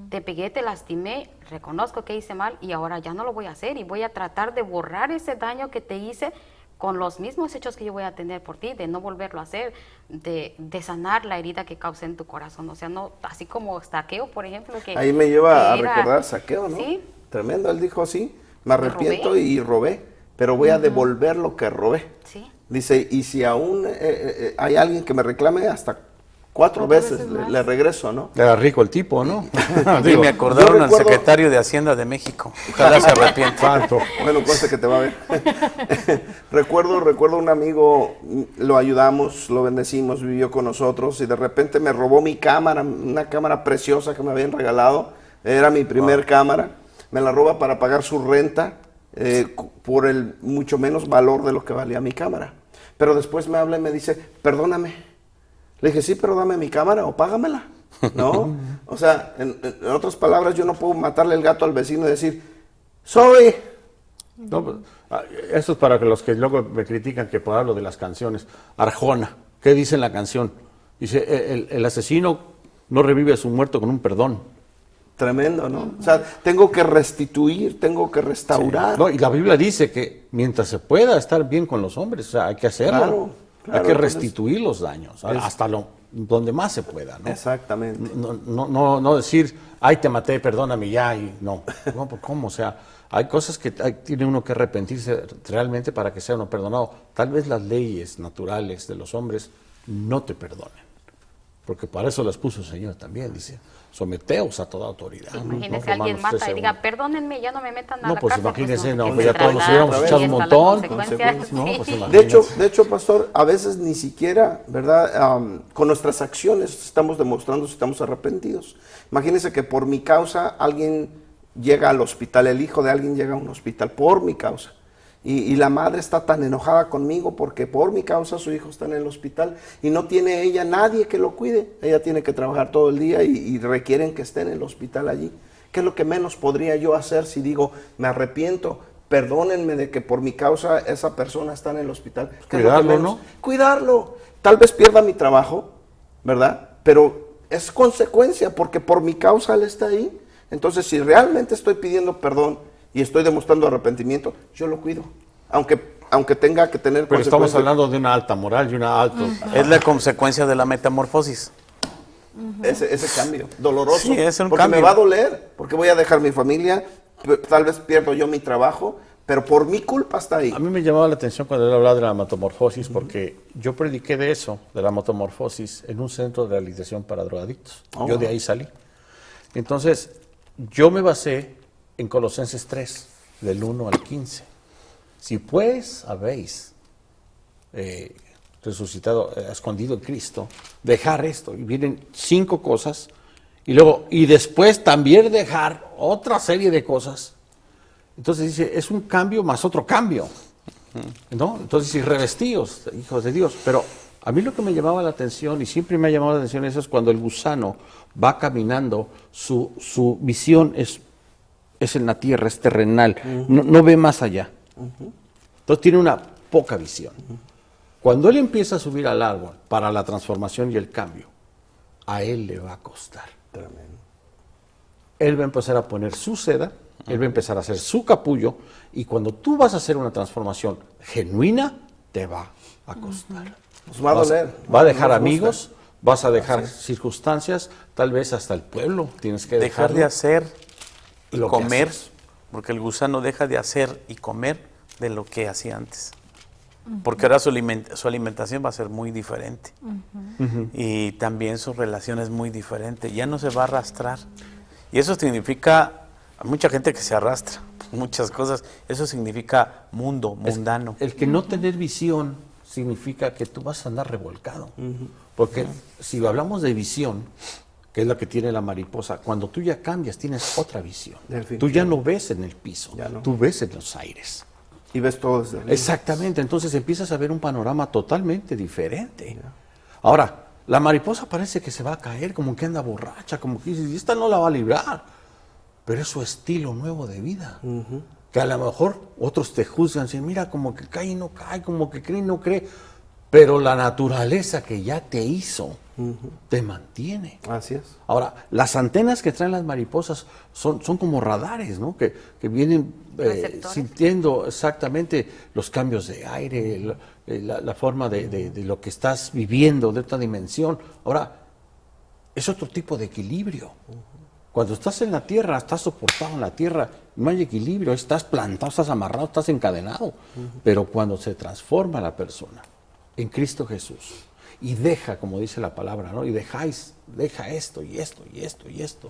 Te pegué, te lastimé, reconozco que hice mal y ahora ya no lo voy a hacer y voy a tratar de borrar ese daño que te hice con los mismos hechos que yo voy a tener por ti, de no volverlo a hacer, de sanar la herida que causé en tu corazón. O sea, no, así como Saqueo, por ejemplo. Que, Ahí me lleva a que era- recordar a Saqueo, ¿no? Sí, Tremendo, él dijo así, me arrepiento robé. y robé, pero voy a devolver lo que robé. sí. Dice, y si aún hay alguien que me reclame, hasta 4 veces le regreso, ¿no? Era rico el tipo, ¿no? Y Digo, me acordaron yo al recuerdo- secretario de Hacienda de México. Ojalá se arrepienta. tanto. Bueno, conste que te va a ver. recuerdo un amigo, lo ayudamos, lo bendecimos, vivió con nosotros y de repente me robó mi cámara, una cámara preciosa que me habían regalado. Era mi primer cámara. Me la roba para pagar su renta por el mucho menos valor de lo que valía mi cámara. Pero después me habla y me dice, perdóname. Le dije, sí, pero dame mi cámara o págamela. ¿No? O sea, en otras palabras, yo no puedo matarle el gato al vecino y decir, soy... No, pues, esto es para que los que luego me critican que por hablo de las canciones. Arjona, ¿qué dice en la canción? Dice, el asesino no revive a su muerto con un perdón. Tremendo, ¿no? O sea, tengo que restituir, tengo que restaurar. No, y la Biblia dice que mientras se pueda estar bien con los hombres, o sea, hay que hacerlo. Claro, hay claro, que entonces- restituir los daños, hasta donde más se pueda, ¿no? Exactamente. No decir, ay, te maté, perdóname ya, y no. No, pues, ¿cómo? O sea, hay cosas que tiene uno que arrepentirse realmente para que sea uno perdonado. Tal vez las leyes naturales de los hombres no te perdonen, porque para eso las puso el Señor también, dice, someteos a toda autoridad. Imagínese, ¿no? alguien Romanos mata y 13:1. diga, perdónenme, ya no me metan a No, la pues cárcel. imagínese, no, que pues se ya todos nos traslada, hubiéramos y echado un está la montón. consecuencia, No, sí. pues imagínese. De hecho, pastor, a veces ni siquiera, con nuestras acciones estamos demostrando si estamos arrepentidos. Imagínense que por mi causa alguien llega al hospital, el hijo de alguien llega a un hospital por mi causa. Y la madre está tan enojada conmigo porque por mi causa su hijo está en el hospital y no tiene ella nadie que lo cuide. Ella tiene que trabajar todo el día y requieren que esté en el hospital allí. ¿Qué es lo que menos podría yo hacer si digo, me arrepiento, perdónenme de que por mi causa esa persona está en el hospital? ¿Qué es lo que Cuidarlo, menos? ¿no? Cuidarlo. Tal vez pierda mi trabajo, ¿verdad? Pero es consecuencia porque por mi causa él está ahí. Entonces, si realmente estoy pidiendo perdón y estoy demostrando arrepentimiento, yo lo cuido. Aunque tenga que tener Pero estamos consecuencias. hablando de una alta moral y una alta... Es la consecuencia de la metamorfosis. Ese cambio, doloroso. Sí, es un porque cambio. me va a doler, porque voy a dejar mi familia, tal vez pierdo yo mi trabajo, pero por mi culpa está ahí. A mí me llamaba la atención cuando él hablaba de la metamorfosis, porque yo prediqué de eso, de la metamorfosis, en un centro de rehabilitación para drogadictos. Oh. Yo de ahí salí. Entonces, yo me basé en Colosenses 3, del 1 al 15. Si pues habéis resucitado, escondido en Cristo, dejar esto. Y vienen 5 cosas. Y después también dejar otra serie de cosas. Entonces dice, es un cambio más otro cambio, ¿no? Entonces, y revestidos, hijos de Dios. Pero a mí lo que me llamaba la atención, y siempre me ha llamado la atención, eso es cuando el gusano va caminando, su visión es en la tierra, es terrenal, no ve más allá. Entonces tiene una poca visión. Cuando él empieza a subir al árbol para la transformación y el cambio, a él le va a costar. Tremendo. Él va a empezar a poner su seda, él va a empezar a hacer su capullo, y cuando tú vas a hacer una transformación genuina, te va a costar. Nos va a doler. Va a dejar Nos amigos, gusta. vas a dejar circunstancias, tal vez hasta el pueblo tienes que Dejar dejarlo. de hacer y lo que comer, haces. porque el gusano deja de hacer y comer de lo que hacía antes. Porque ahora su alimentación va a ser muy diferente. Y también su relación es muy diferente. Ya no se va a arrastrar. Y eso significa, hay mucha gente que se arrastra, muchas cosas. Eso significa mundo, mundano. El que no tener visión significa que tú vas a andar revolcado. Porque si hablamos de visión, que es la que tiene la mariposa, cuando tú ya cambias, tienes otra visión. Tú ya no ves en el piso, Ya no. tú ves en los aires. Y ves todo desde arriba. Exactamente, entonces empiezas a ver un panorama totalmente diferente. Ahora, la mariposa parece que se va a caer, como que anda borracha, como que dices, y esta no la va a librar. Pero es su estilo nuevo de vida. Que a lo mejor otros te juzgan, dicen, mira, como que cae y no cae, como que cree y no cree. Pero la naturaleza que ya te hizo, te mantiene. Así es. Ahora, las antenas que traen las mariposas son como radares, ¿no? Que vienen Receptores. sintiendo exactamente los cambios de aire, la forma de lo que estás viviendo, de otra dimensión. Ahora, es otro tipo de equilibrio. Cuando estás en la tierra, estás soportado en la tierra, no hay equilibrio, estás plantado, estás amarrado, estás encadenado. Pero cuando se transforma la persona en Cristo Jesús, y deja, como dice la palabra, ¿no? Y deja esto, y esto, y esto, y esto.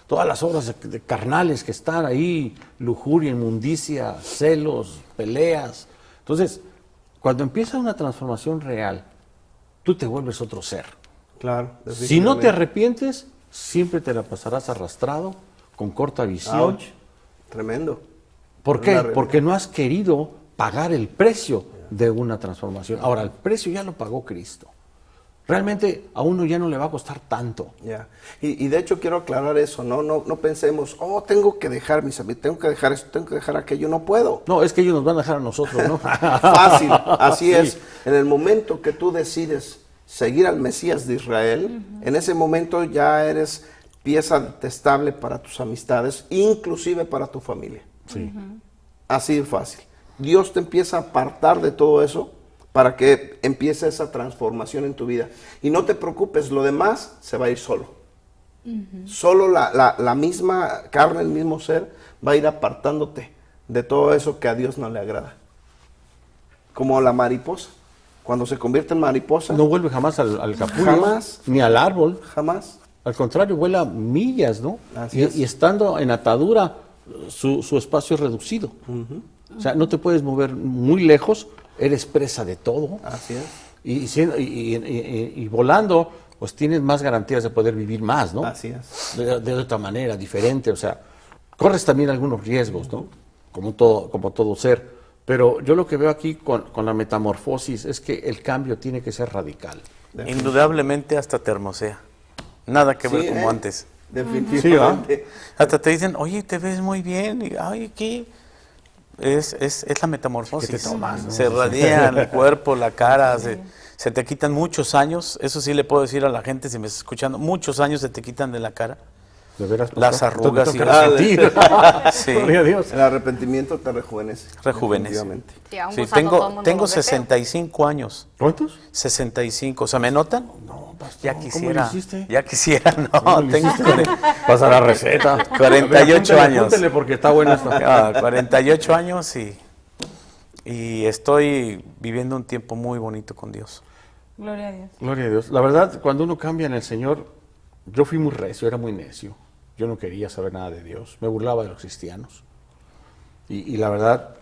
Todas las obras de carnales que están ahí, lujuria, inmundicia, celos, peleas. Entonces, cuando empieza una transformación real, tú te vuelves otro ser. Claro. Si no te arrepientes, siempre te la pasarás arrastrado, con corta visión. Ouch. Tremendo. ¿Por Es la qué? realidad. Porque no has querido pagar el precio de una transformación. Ahora, el precio ya lo pagó Cristo. Realmente a uno ya no le va a costar tanto. Ya. Y de hecho quiero aclarar eso, no pensemos, tengo que dejar mis amigos, tengo que dejar esto, tengo que dejar aquello, no puedo. No, es que ellos nos van a dejar a nosotros, ¿no? Fácil, así Sí. es. En el momento que tú decides seguir al Mesías de Israel, en ese momento ya eres pieza detestable para tus amistades, inclusive para tu familia. Sí. Así de fácil. Dios te empieza a apartar de todo eso para que empiece esa transformación en tu vida. Y no te preocupes, lo demás se va a ir solo. Solo la misma carne, el mismo ser, va a ir apartándote de todo eso que a Dios no le agrada. Como la mariposa. Cuando se convierte en mariposa, No vuelve jamás al capullo, Jamás. ni al árbol. jamás. Al contrario, vuela millas, ¿no? Así es. Y estando en atadura, su espacio es reducido. O sea, no te puedes mover muy lejos, eres presa de todo. Así es. Y volando, pues tienes más garantías de poder vivir más, ¿no? Así es. De otra manera, diferente. O sea, corres también algunos riesgos, ¿no? Como todo ser. Pero yo lo que veo aquí con la metamorfosis es que el cambio tiene que ser radical. Indudablemente hasta te hermosea. Nada que ver Sí, como antes. Definitivamente. Hasta te dicen, oye, te ves muy bien. Y, ay, ¿qué? Es la metamorfosis. ¿Qué te tomas, no? Se radian el cuerpo, la cara, se te quitan muchos años. Eso sí le puedo decir a la gente, si me está escuchando, muchos años se te quitan de la cara. ¿De veras, pastor? Las arrugas Te y toca las- sentir. Sí. Gloria a Dios. El arrepentimiento te rejuvenece. Rejuvenece. Definitivamente. Sí, a un Sí, gusano todo el mundo tengo lo ve feo. 65 años. ¿Cuántos? 65. O sea, ¿me notan? No, pastor, Ya ¿cómo quisiera. lo hiciste? Ya quisiera, no. ¿Cómo lo Tengo hiciste? Pasa la receta. 48 años. Apúntele porque está bueno esto. 48 años y estoy viviendo un tiempo muy bonito con Dios. Gloria a Dios. Gloria a Dios. La verdad, cuando uno cambia en el Señor, yo fui muy recio, era muy necio. Yo no quería saber nada de Dios. Me burlaba de los cristianos. Y la verdad,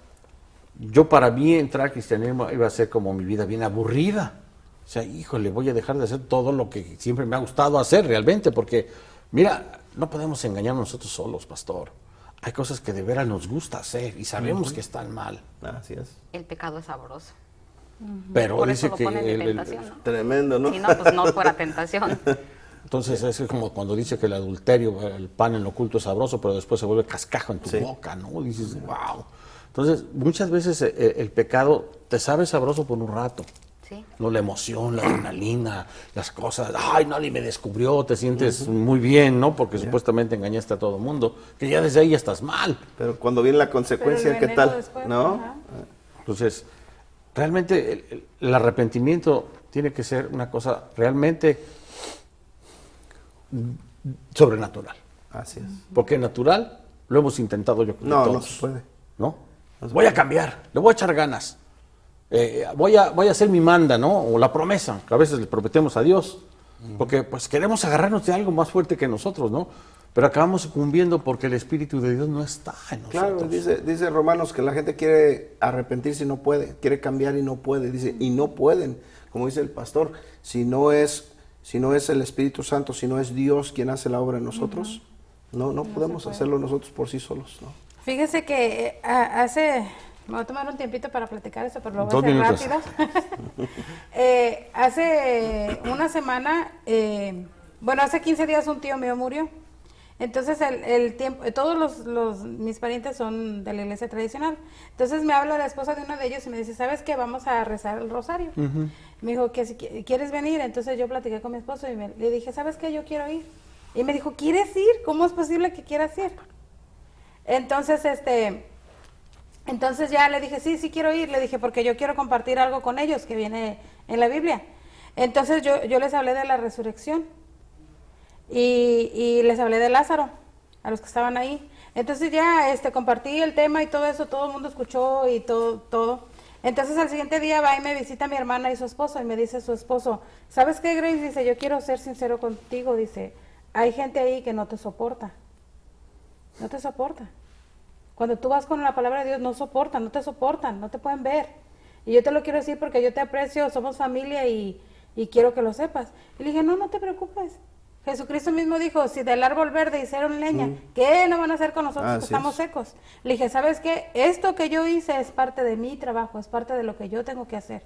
yo para mí entrar al cristianismo iba a ser como mi vida bien aburrida. O sea, híjole, voy a dejar de hacer todo lo que siempre me ha gustado hacer realmente, porque, mira, no podemos engañarnos nosotros solos, pastor. Hay cosas que de veras nos gusta hacer y sabemos que están mal. Así es. El pecado es sabroso. Pero Por dice eso lo que ponen de tentación, ¿no? Tremendo, ¿no? Si no, pues no fuera tentación. entonces es como cuando dice que el adulterio, el pan en lo oculto es sabroso, pero después se vuelve cascajo en tu Sí. boca, ¿no? Dices, wow. Entonces, muchas veces el pecado te sabe sabroso por un rato. Sí. No, la emoción, la adrenalina, las cosas, ay, nadie me descubrió, te sientes muy bien, ¿no? Porque supuestamente engañaste a todo el mundo, que ya desde ahí ya estás mal. Pero cuando viene la consecuencia, Pero ¿qué el veneno tal? después, ¿No? ajá. Entonces, realmente el arrepentimiento tiene que ser una cosa realmente sobrenatural. Así es. Porque natural lo hemos intentado yo creo que No, no todos, se puede. ¿no? Voy a cambiar, le voy a echar ganas. Voy a hacer mi manda, ¿no? O la promesa, que a veces le prometemos a Dios. Porque pues queremos agarrarnos de algo más fuerte que nosotros, ¿no? Pero acabamos sucumbiendo porque el Espíritu de Dios no está en nosotros. Claro, dice Romanos que la gente quiere arrepentirse y no puede, quiere cambiar y no puede, dice, y no pueden, como dice el pastor, si no es el Espíritu Santo, si no es Dios quien hace la obra en nosotros, no podemos hacerlo nosotros por sí solos, ¿no? Fíjese que me voy a tomar un tiempito para platicar eso, pero lo voy 2 a hacer minutos. rápido. Hace una semana, hace 15 días un tío mío murió. Entonces el tiempo, todos mis parientes son de la iglesia tradicional. Entonces me habla la esposa de uno de ellos y me dice, ¿sabes qué? Vamos a rezar el rosario. Me dijo, que si quieres venir. Entonces yo platiqué con mi esposo y le dije, ¿sabes qué? Yo quiero ir. Y me dijo, ¿quieres ir? ¿Cómo es posible que quieras ir? Entonces, entonces ya le dije, sí quiero ir. Le dije, porque yo quiero compartir algo con ellos que viene en la Biblia. Entonces yo les hablé de la resurrección. Y les hablé de Lázaro, a los que estaban ahí. Entonces ya compartí el tema y todo eso, todo el mundo escuchó y todo. Entonces al siguiente día va y me visita mi hermana y su esposo y me dice su esposo, ¿sabes qué, Grace? Dice, yo quiero ser sincero contigo, dice, hay gente ahí que no te soporta. No te soporta. Cuando tú vas con la palabra de Dios no te soportan, no te pueden ver. Y yo te lo quiero decir porque yo te aprecio, somos familia y quiero que lo sepas. Y le dije, no te preocupes. Jesucristo mismo dijo, si del árbol verde hicieron leña, ¿qué no van a hacer con nosotros que estamos secos? Le dije, ¿sabes qué? Esto que yo hice es parte de mi trabajo, es parte de lo que yo tengo que hacer.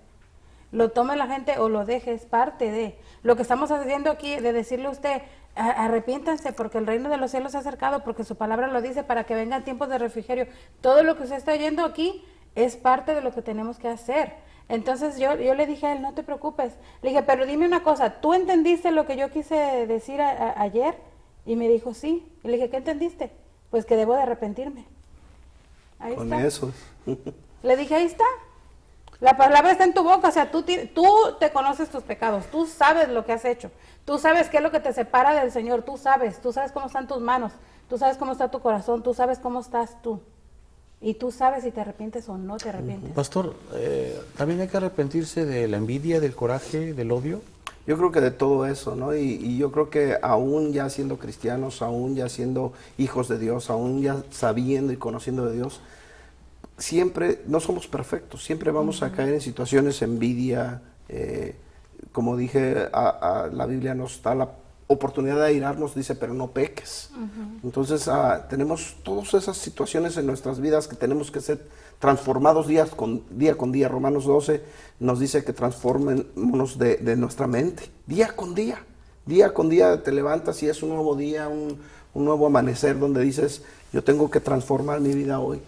Lo tome la gente o lo deje, es parte de. Lo que estamos haciendo aquí, de decirle a usted, arrepiéntanse porque el reino de los cielos se ha acercado, porque su palabra lo dice, para que vengan tiempos de refrigerio. Todo lo que usted está oyendo aquí es parte de lo que tenemos que hacer. Entonces yo le dije a él, no te preocupes. Le dije, pero dime una cosa, ¿tú entendiste lo que yo quise decir ayer? Y me dijo, sí. Y le dije, ¿qué entendiste? Pues que debo de arrepentirme. Ahí Con está. eso. Le dije, ahí está. La palabra está en tu boca, o sea, tú te conoces tus pecados, tú sabes lo que has hecho, tú sabes qué es lo que te separa del Señor, tú sabes cómo están tus manos, tú sabes cómo está tu corazón, tú sabes cómo estás tú. Y tú sabes si te arrepientes o no te arrepientes. Pastor, ¿también hay que arrepentirse de la envidia, del coraje, del odio? Yo creo que de todo eso, ¿no? Y yo creo que aún ya siendo cristianos, aún ya siendo hijos de Dios, aún ya sabiendo y conociendo de Dios, siempre, no somos perfectos, siempre vamos a caer en situaciones de envidia. Como dije, la Biblia nos da la oportunidad de airarnos, dice, pero no peques. Entonces tenemos todas esas situaciones en nuestras vidas que tenemos que ser transformados día con día. Romanos 12 nos dice que transformémonos de nuestra mente, día con día. Día con día te levantas y es un nuevo día, un nuevo amanecer donde dices, yo tengo que transformar mi vida hoy.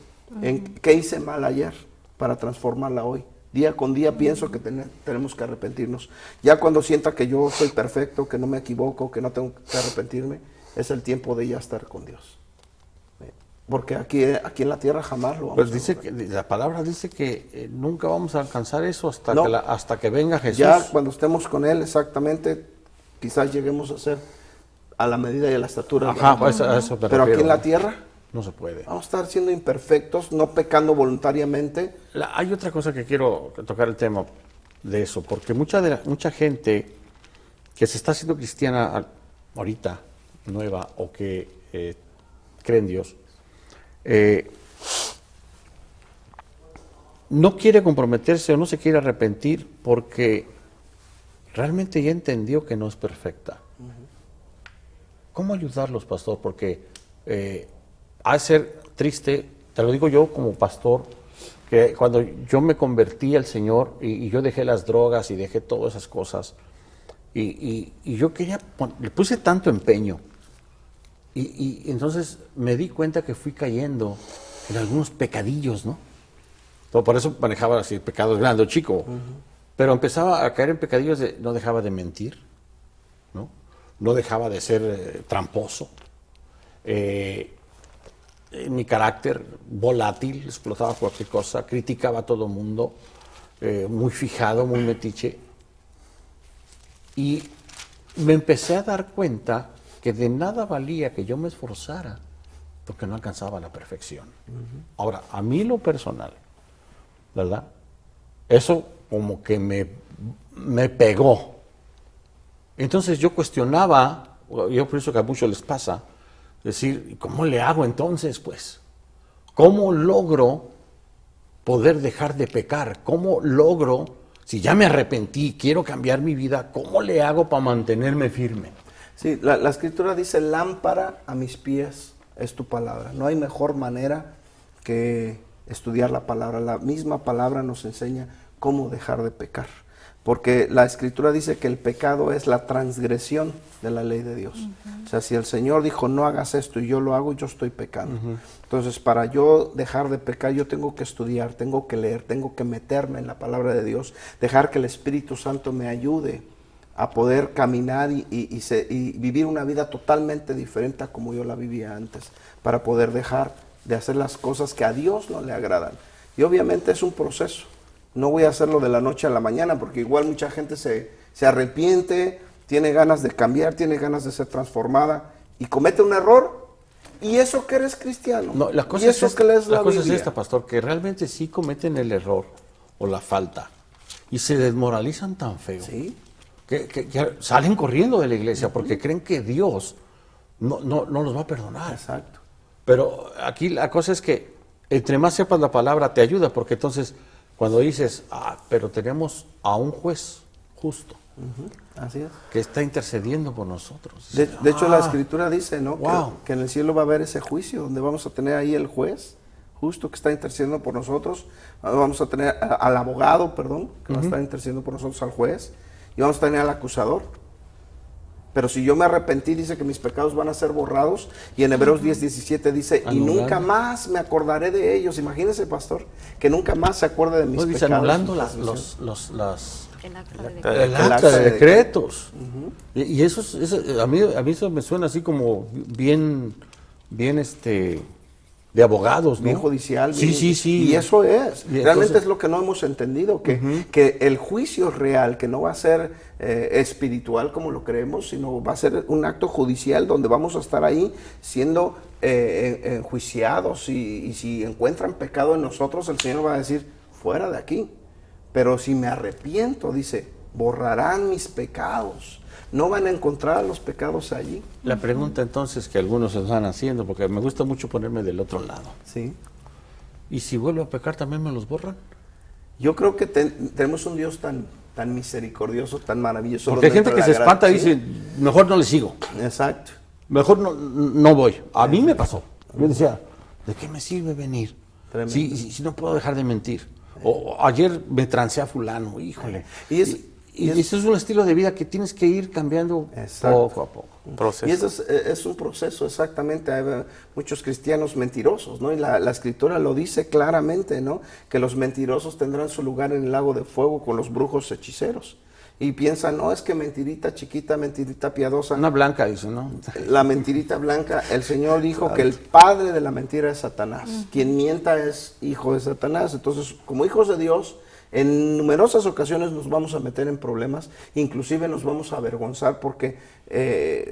¿Qué hice mal ayer para transformarla hoy? Día con día pienso que tenemos que arrepentirnos. Ya cuando sienta que yo soy perfecto, que no me equivoco, que no tengo que arrepentirme, es el tiempo de ya estar con Dios. Porque aquí en la tierra jamás lo vamos Pues a dice lograr. que la palabra dice que nunca vamos a alcanzar eso hasta, No. hasta que venga Jesús. Ya cuando estemos con Él, exactamente, quizás lleguemos a ser a la medida y a la estatura. Ajá, pues a eso me Pero aquí refiero, en la ¿no? tierra No se puede. vamos a estar siendo imperfectos, no pecando voluntariamente. Hay otra cosa que quiero tocar el tema de eso, porque mucha gente que se está haciendo cristiana ahorita, nueva, o que cree en Dios, no quiere comprometerse o no se quiere arrepentir porque realmente ya entendió que no es perfecta. ¿Cómo ayudarlos, pastor? Porque ha de ser triste, te lo digo yo como pastor, que cuando yo me convertí al Señor y yo dejé las drogas y dejé todas esas cosas, y yo quería, le puse tanto empeño, y entonces me di cuenta que fui cayendo en algunos pecadillos, ¿no? Por eso manejaba así, pecados grandes, chico. Pero empezaba a caer en pecadillos no dejaba de mentir, ¿no? No dejaba de ser tramposo. Mi carácter volátil, explotaba cualquier cosa, criticaba a todo mundo, muy fijado, muy metiche. Y me empecé a dar cuenta que de nada valía que yo me esforzara porque no alcanzaba la perfección. Ahora, a mí lo personal, ¿verdad? Eso como que me pegó. Entonces yo cuestionaba, yo pienso que a muchos les pasa, decir, ¿cómo le hago entonces, pues? ¿Cómo logro poder dejar de pecar? ¿Cómo logro, si ya me arrepentí, quiero cambiar mi vida, cómo le hago para mantenerme firme? Sí, la Escritura dice, lámpara a mis pies es tu palabra. No hay mejor manera que estudiar la palabra. La misma palabra nos enseña cómo dejar de pecar. Porque la Escritura dice que el pecado es la transgresión de la ley de Dios. O sea, si el Señor dijo, no hagas esto y yo lo hago, yo estoy pecando. Entonces, para yo dejar de pecar, yo tengo que estudiar, tengo que leer, tengo que meterme en la palabra de Dios, dejar que el Espíritu Santo me ayude a poder caminar y vivir una vida totalmente diferente a como yo la vivía antes, para poder dejar de hacer las cosas que a Dios no le agradan. Y obviamente es un proceso. No voy a hacerlo de la noche a la mañana, porque igual mucha gente se arrepiente, tiene ganas de cambiar, tiene ganas de ser transformada y comete un error. ¿Y eso que eres cristiano? No, la cosa, ¿Y eso es, que lees la cosa es Biblia? esta, pastor, que realmente sí cometen el error o la falta y se desmoralizan tan feo Sí. que salen corriendo de la iglesia porque creen que Dios no los va a perdonar. Exacto. Pero aquí la cosa es que entre más sepas la palabra te ayuda, porque entonces cuando dices, pero tenemos a un juez justo Así es. que está intercediendo por nosotros. De hecho, la Escritura dice, ¿no? Wow. Que en el cielo va a haber ese juicio, donde vamos a tener ahí el juez justo que está intercediendo por nosotros. Vamos a tener al abogado, perdón, que va a estar intercediendo por nosotros, al juez. Y vamos a tener al acusador. Pero si yo me arrepentí, dice que mis pecados van a ser borrados. Y en Hebreos 10:17 dice, y Anulando. nunca más me acordaré de ellos. Imagínese, pastor, que nunca más se acuerde de mis No, dice pecados. anulando Las El acta de el acta acta de de decretos. Y eso, a mí eso me suena así como bien de abogados, ¿no? bien judicial. Sí, bien- sí, sí. Y eso es. Y Realmente entonces- es lo que no hemos entendido, que el juicio es real, que no va a ser espiritual como lo creemos, sino va a ser un acto judicial donde vamos a estar ahí siendo enjuiciados y si encuentran pecado en nosotros, el Señor va a decir, fuera de aquí. Pero si me arrepiento, dice, borrarán mis pecados. No van a encontrar los pecados allí. La pregunta entonces que algunos están haciendo, porque me gusta mucho ponerme del otro lado. Sí. ¿Y si vuelvo a pecar también me los borran? Yo creo que tenemos un Dios tan misericordioso, tan maravilloso. Porque hay gente donde que entra se la espanta y gracia. dice, mejor no le sigo, Exacto. mejor no voy. A mí me pasó. Yo decía, ¿de qué me sirve venir? Tremendo. Si no puedo dejar de mentir. O ayer me trancé a fulano, híjole. Y es- Y eso es un estilo de vida que tienes que ir cambiando Exacto. poco a poco. Proceso. Y eso es un proceso, exactamente. Hay muchos cristianos mentirosos, ¿no? Y la Escritura lo dice claramente, ¿no? Que los mentirosos tendrán su lugar en el lago de fuego con los brujos hechiceros. Y piensan, no, es que mentirita chiquita, mentirita piadosa. Una blanca, dice, ¿no? La mentirita blanca, el Señor dijo que el padre de la mentira es Satanás. Quien mienta es hijo de Satanás. Entonces, como hijos de Dios, en numerosas ocasiones nos vamos a meter en problemas, inclusive nos vamos a avergonzar porque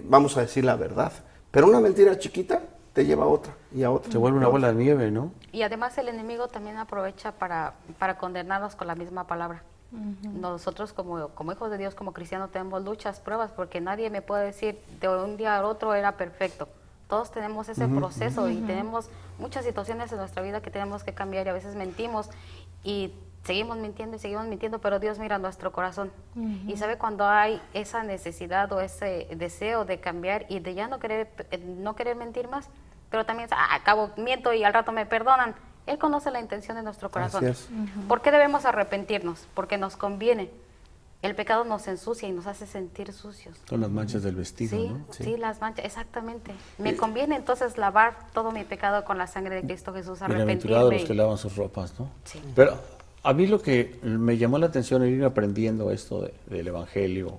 vamos a decir la verdad. Pero una mentira chiquita te lleva a otra y a otra. Se vuelve una bola de nieve, ¿no? Y además el enemigo también aprovecha para condenarnos con la misma palabra. Nosotros como hijos de Dios, como cristianos, tenemos luchas, pruebas, porque nadie me puede decir de un día al otro era perfecto. Todos tenemos ese proceso y tenemos muchas situaciones en nuestra vida que tenemos que cambiar y a veces mentimos. y seguimos mintiendo, pero Dios mira nuestro corazón y sabe cuando hay esa necesidad o ese deseo de cambiar y de ya no querer mentir más, pero también acabo miento y al rato me perdonan. Él conoce la intención de nuestro corazón. Así es. ¿Por qué debemos arrepentirnos? Porque nos conviene. El pecado nos ensucia y nos hace sentir sucios. Son las manchas del vestido, Sí, ¿no? sí, las manchas, exactamente. Me conviene entonces lavar todo mi pecado con la sangre de Cristo Jesús, Bienaventurados arrepentirme. los que lavan sus ropas, ¿no? Sí. Pero a mí lo que me llamó la atención es ir aprendiendo esto del Evangelio,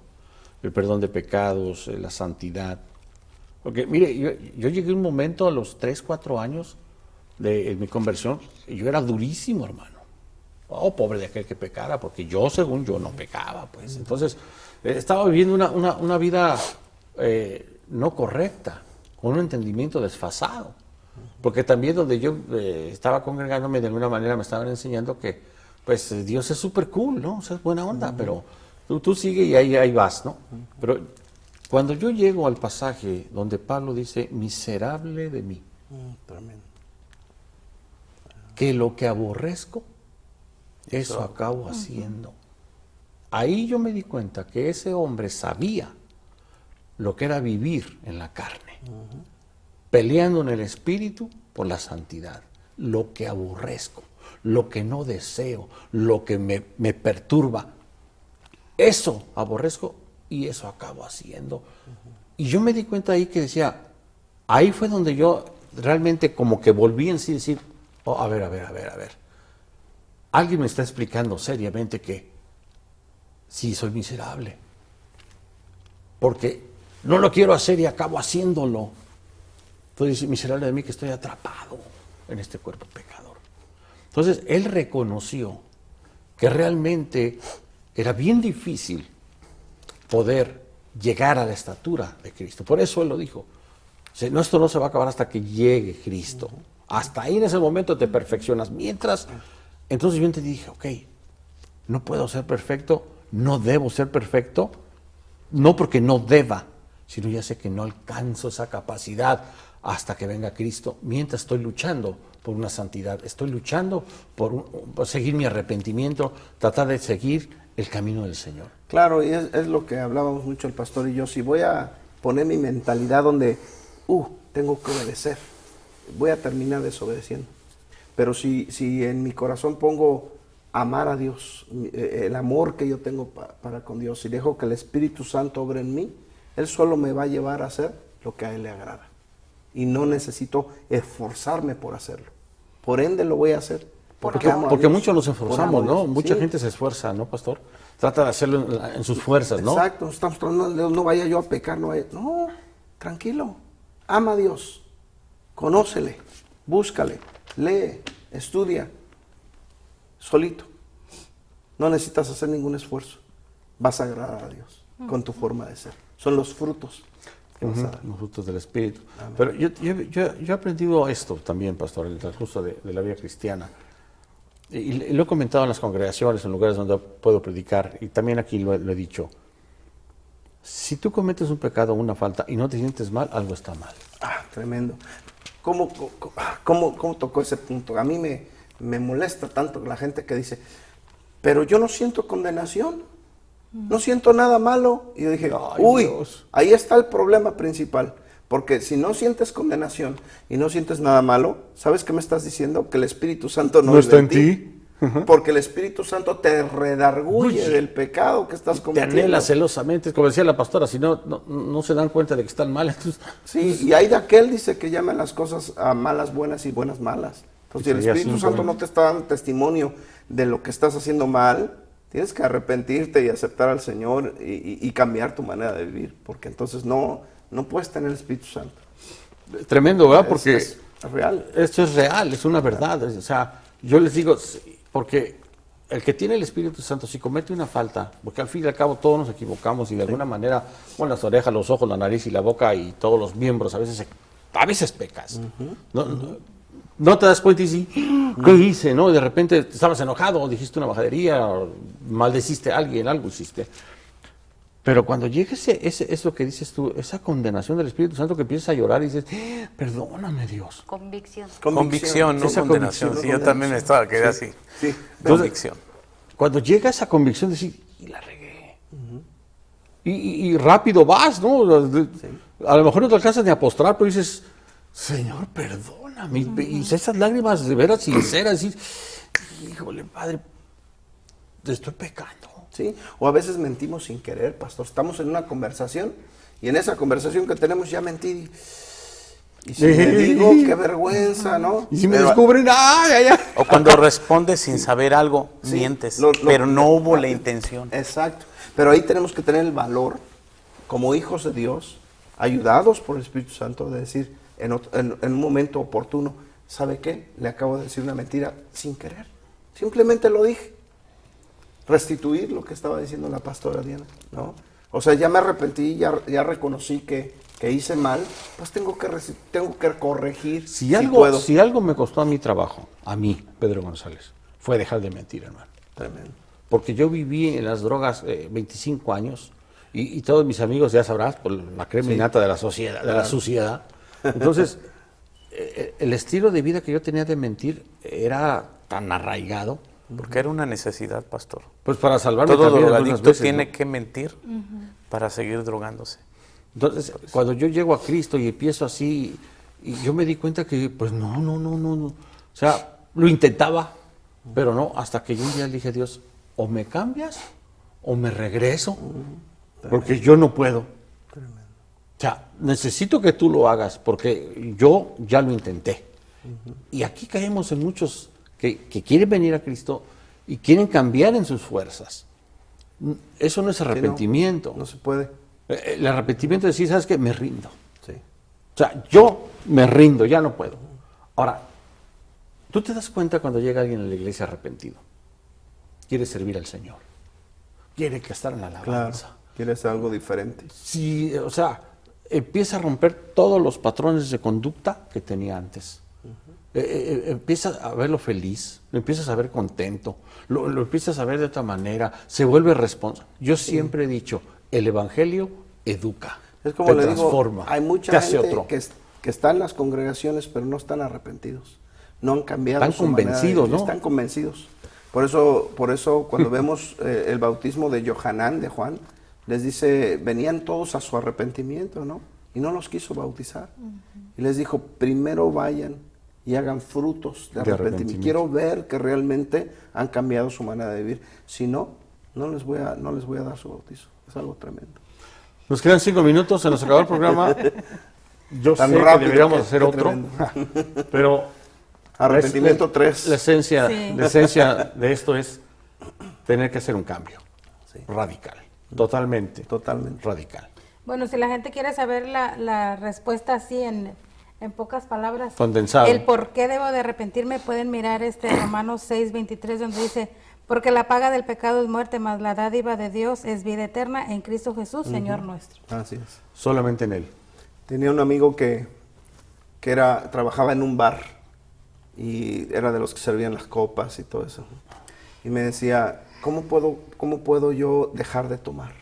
el perdón de pecados, la santidad. Porque, mire, yo llegué a un momento a los 3, 4 años de mi conversión y yo era durísimo, hermano. Oh, pobre de aquel que pecara, porque yo, según yo, no pecaba, pues. Entonces, estaba viviendo una vida no correcta, con un entendimiento desfasado. Porque también donde yo estaba congregándome, de alguna manera me estaban enseñando que, pues, Dios es súper cool, ¿no? O sea, es buena onda, pero tú sigue y ahí vas, ¿no? Pero cuando yo llego al pasaje donde Pablo dice, miserable de mí, Tremendo. que lo que aborrezco, eso acabo haciendo. Ahí yo me di cuenta que ese hombre sabía lo que era vivir en la carne, peleando en el espíritu por la santidad, lo que aborrezco, lo que no deseo, lo que me perturba, eso aborrezco y eso acabo haciendo. Y yo me di cuenta ahí que decía, ahí fue donde yo realmente como que volví en sí decir, oh, a ver. Alguien me está explicando seriamente que sí, soy miserable. Porque no lo quiero hacer y acabo haciéndolo. Entonces, miserable de mí que estoy atrapado en este cuerpo pecador. Entonces, él reconoció que realmente era bien difícil poder llegar a la estatura de Cristo. Por eso él lo dijo. No, esto no se va a acabar hasta que llegue Cristo. Hasta ahí en ese momento te perfeccionas. Mientras, entonces yo te dije, ok, no puedo ser perfecto, no debo ser perfecto, no porque no deba, sino ya sé que no alcanzo esa capacidad hasta que venga Cristo, mientras estoy luchando por una santidad, estoy luchando por seguir mi arrepentimiento, tratar de seguir el camino del Señor. Claro, y es lo que hablábamos mucho el pastor y yo. Si voy a poner mi mentalidad donde, tengo que obedecer, voy a terminar desobedeciendo. Pero si en mi corazón pongo amar a Dios, el amor que yo tengo para con Dios, y dejo que el Espíritu Santo obre en mí, Él solo me va a llevar a hacer lo que a Él le agrada. Y no necesito esforzarme por hacerlo. Por ende lo voy a hacer. Porque muchos nos esforzamos, ¿no? Mucha gente se esfuerza, ¿no, pastor? Trata de hacerlo en sus fuerzas, ¿no? Exacto, estamos tratando, no vaya yo a pecar, no, tranquilo, ama a Dios, conócele, búscale, lee, estudia, solito. No necesitas hacer ningún esfuerzo, vas a agradar a Dios con tu forma de ser. Son los frutos que vas a dar. Los frutos del Espíritu. Amén. Pero yo he aprendido esto también, pastor, en el transcurso de la vida cristiana. Y lo he comentado en las congregaciones, en lugares donde puedo predicar, y también aquí lo he dicho. Si tú cometes un pecado o una falta y no te sientes mal, algo está mal. Tremendo. ¿Cómo tocó ese punto? A mí me molesta tanto la gente que dice, pero yo no siento condenación, no siento nada malo. Y yo dije, Dios. Ahí está el problema principal. Porque si no sientes condenación y no sientes nada malo, ¿sabes qué me estás diciendo? Que el Espíritu Santo no está en ti. Porque el Espíritu Santo te redarguye del pecado que estás Te cometiendo. anhela celosamente, como decía la pastora, si no se dan cuenta de que están mal. Entonces, Sí, y hay de aquel, dice, que llama las cosas a malas buenas y buenas malas. Entonces, si el Isaías Espíritu 5, Santo no te está dando testimonio de lo que estás haciendo mal, tienes que arrepentirte y aceptar al Señor y cambiar tu manera de vivir, porque entonces no puedes tener el Espíritu Santo. tremendo, ¿verdad? Porque Es real. esto es real, es una verdad. O sea, yo les digo, porque el que tiene el Espíritu Santo, si comete una falta, porque al fin y al cabo todos nos equivocamos y de alguna manera, con las orejas, los ojos, la nariz y la boca y todos los miembros, a veces pecas. No te das cuenta y dices, ¿qué hice? ¿No? Y de repente estabas enojado, o dijiste una majadería, o maldeciste a alguien, algo hiciste. Pero cuando llega es lo que dices tú, esa condenación del Espíritu Santo, que empiezas a llorar y dices, perdóname, Dios. Convicción. Convicción, no Esa condenación. convicción, Sí, yo también me estaba, quedé así. Sí. Entonces, Convicción. Cuando llega esa convicción de decir, y la regué. Y rápido vas, ¿no? A lo mejor no te alcanzas ni a postrar, pero dices, Señor, perdóname. Y esas lágrimas de veras sinceras, decir, híjole, Padre, te estoy pecando. Sí, o a veces mentimos sin querer, pastor. Estamos en una conversación y en esa conversación que tenemos ya mentí. Y si me digo, qué vergüenza, ¿no? Y si me Pero- descubren, ¡ay, ay! O cuando respondes sin saber algo, Sí, mientes, lo- pero no hubo la intención. Exacto. Pero ahí tenemos que tener el valor, como hijos de Dios, ayudados por el Espíritu Santo, de decir en un momento oportuno, ¿sabe qué? Le acabo de decir una mentira sin querer. Simplemente lo dije. Restituir lo que estaba diciendo la pastora Diana, ¿no? O sea, ya me arrepentí, ya reconocí que hice mal, pues tengo que corregir Si puedo. algo me costó a mi trabajo, a mí, Pedro González, fue dejar de mentir, hermano. Tremendo. Porque yo viví en las drogas 25 años y todos mis amigos, ya sabrás, por la crema innata de la sociedad, de la suciedad. Entonces, el estilo de vida que yo tenía de mentir era tan arraigado, Porque era una necesidad, pastor. pues para salvarme Todo también algunas drogadicto veces, tiene ¿no? que mentir para seguir drogándose. Entonces, cuando yo llego a Cristo y empiezo así, y yo me di cuenta que, pues no. O sea, lo intentaba, pero no, hasta que yo un día le dije a Dios, o me cambias o me regreso, porque yo no puedo. O sea, necesito que tú lo hagas, porque yo ya lo intenté. Y aquí caemos en muchos que quieren venir a Cristo y quieren cambiar en sus fuerzas. Eso no es arrepentimiento. No se puede. El arrepentimiento es decir, ¿sabes qué? Me rindo. Sí. O sea, yo me rindo, ya no puedo. Ahora, tú te das cuenta cuando llega alguien a la iglesia arrepentido. Quiere servir al Señor. Quiere que estar en la Claro. alabanza. Quieres algo diferente. Sí, o sea, empieza a romper todos los patrones de conducta que tenía antes. Empieza a verlo feliz, lo empiezas a ver contento, lo empiezas a ver de otra manera, se vuelve responsable. Yo siempre he dicho, el Evangelio educa, Es como te le digo, transforma, hay mucha te hace gente otro. que está en las congregaciones, pero no están arrepentidos. No han cambiado Están su manera de convencidos, vivir, ¿no? Están convencidos. Por eso cuando vemos el bautismo de Johanán, de Juan, les dice, venían todos a su arrepentimiento, ¿no? Y no los quiso bautizar. Y les dijo, primero vayan y hagan frutos de arrepentimiento. Quiero ver que realmente han cambiado su manera de vivir. Si no, no les voy a dar su bautizo. Es algo tremendo. Nos quedan 5 minutos, se nos acabó el programa. Yo Tan sé rápido que deberíamos que- hacer qué otro, tremendo. pero Arrepentimiento 3. la esencia, Sí. la esencia de esto es tener que hacer un cambio Sí. radical, totalmente radical. Bueno, si la gente quiere saber la respuesta así en pocas palabras, Condensado. el por qué debo de arrepentirme, pueden mirar Romanos 6:23, donde dice, porque la paga del pecado es muerte, mas la dádiva de Dios es vida eterna en Cristo Jesús, Señor nuestro. Así es. Solamente en él. Tenía un amigo que trabajaba en un bar y era de los que servían las copas y todo eso. Y me decía, ¿cómo puedo yo dejar de tomar?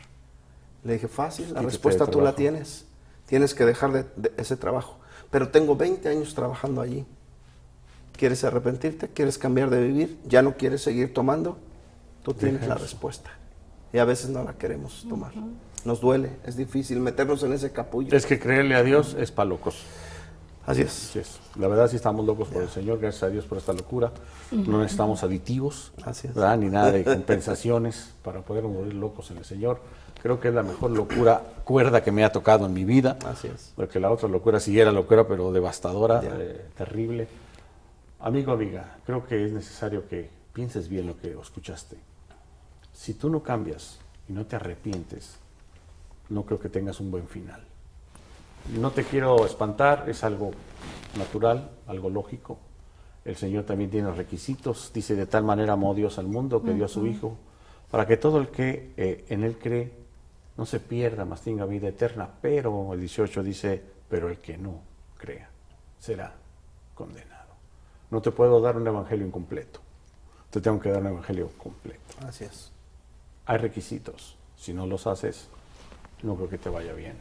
Le dije, fácil, la Quítate respuesta de tú la trabajo. tienes. Tienes que dejar de ese trabajo. Pero tengo 20 años trabajando allí. ¿Quieres arrepentirte? ¿Quieres cambiar de vivir? ¿Ya no quieres seguir tomando? Tú tienes la respuesta. Y a veces no la queremos tomar. Nos duele, es difícil meternos en ese capullo. Es que creerle a Dios es para locos. Así es. Así es. La verdad sí estamos locos por el Señor, gracias a Dios por esta locura. No necesitamos aditivos, Así es. ¿verdad? Ni nada de compensaciones para poder morir locos en el Señor. Creo que es la mejor cuerda que me ha tocado en mi vida. Así es. Porque la otra locura sí era locura, pero devastadora, Ya. terrible. Amigo, amiga, creo que es necesario que pienses bien lo que escuchaste. Si tú no cambias y no te arrepientes, no creo que tengas un buen final. No te quiero espantar, es algo natural, algo lógico. El Señor también tiene requisitos. Dice, de tal manera amó Dios al mundo que dio a su Hijo, para que todo el que en Él cree no se pierda, mas tenga vida eterna. Pero el 18 dice, pero el que no crea será condenado. No te puedo dar un evangelio incompleto. Te tengo que dar un evangelio completo. Así es. Hay requisitos. Si no los haces, no creo que te vaya bien.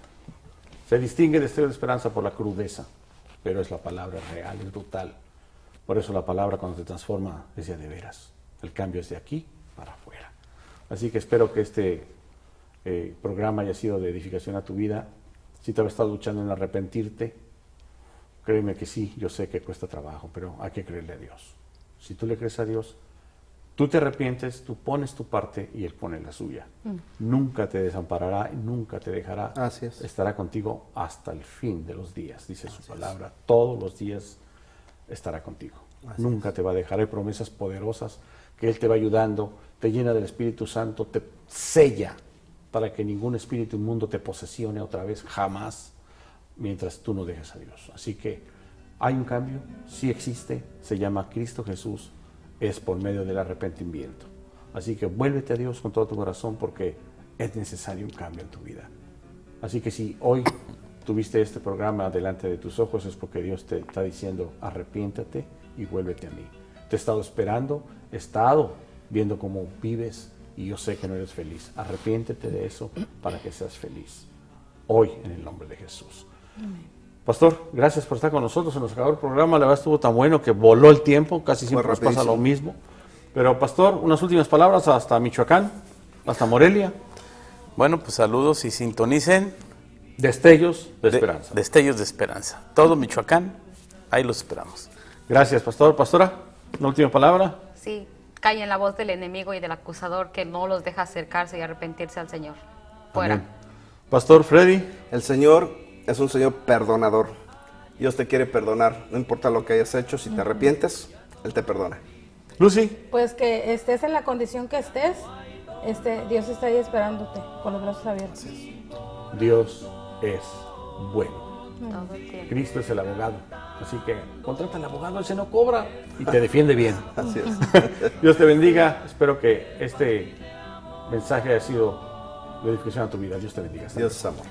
Se distingue destello de esperanza por la crudeza, pero es la palabra real, es brutal. Por eso la palabra cuando te transforma es de veras. El cambio es de aquí para afuera. Así que espero que este programa haya sido de edificación a tu vida. Si te habías estado luchando en arrepentirte, créeme que sí, yo sé que cuesta trabajo, pero hay que creerle a Dios. Si tú le crees a Dios, tú te arrepientes, tú pones tu parte y Él pone la suya. Nunca te desamparará y nunca te dejará. Así es. Estará contigo hasta el fin de los días, dice su palabra. Todos los días estará contigo. Nunca te va a dejar. Hay promesas poderosas que Él te va ayudando, te llena del Espíritu Santo, te sella para que ningún espíritu inmundo te posesione otra vez, jamás, mientras tú no dejes a Dios. Así que hay un cambio, sí existe, se llama Cristo Jesús, es por medio del arrepentimiento. Así que vuélvete a Dios con todo tu corazón porque es necesario un cambio en tu vida. Así que si hoy tuviste este programa delante de tus ojos es porque Dios te está diciendo arrepiéntate y vuélvete a mí. Te he estado esperando, he estado viendo cómo vives y yo sé que no eres feliz. Arrepiéntete de eso para que seas feliz. Hoy en el nombre de Jesús. Pastor, gracias por estar con nosotros. Se nos acabó el programa, la verdad estuvo tan bueno que voló el tiempo, casi siempre nos pasa lo mismo. Pero Pastor, unas últimas palabras hasta Michoacán, hasta Morelia. Bueno, pues saludos y sintonicen. Destellos de esperanza. Destellos de esperanza. Todo Michoacán, ahí los esperamos. Gracias, Pastor. Pastora, una última palabra. Sí, callen la voz del enemigo y del acusador que no los deja acercarse y arrepentirse al Señor. Fuera. Amén. Pastor Freddy. El Señor es un Señor perdonador. Dios te quiere perdonar. No importa lo que hayas hecho, si te arrepientes, Él te perdona. Lucy. Pues que estés en la condición que estés, Dios está ahí esperándote con los brazos abiertos. Dios es bueno. Todo el tiempo. Cristo es el abogado. Así que contrata al abogado, ese no cobra y te defiende bien. Así es. Dios te bendiga. Espero que este mensaje haya sido de edificación a tu vida. Dios te bendiga. Dios ama.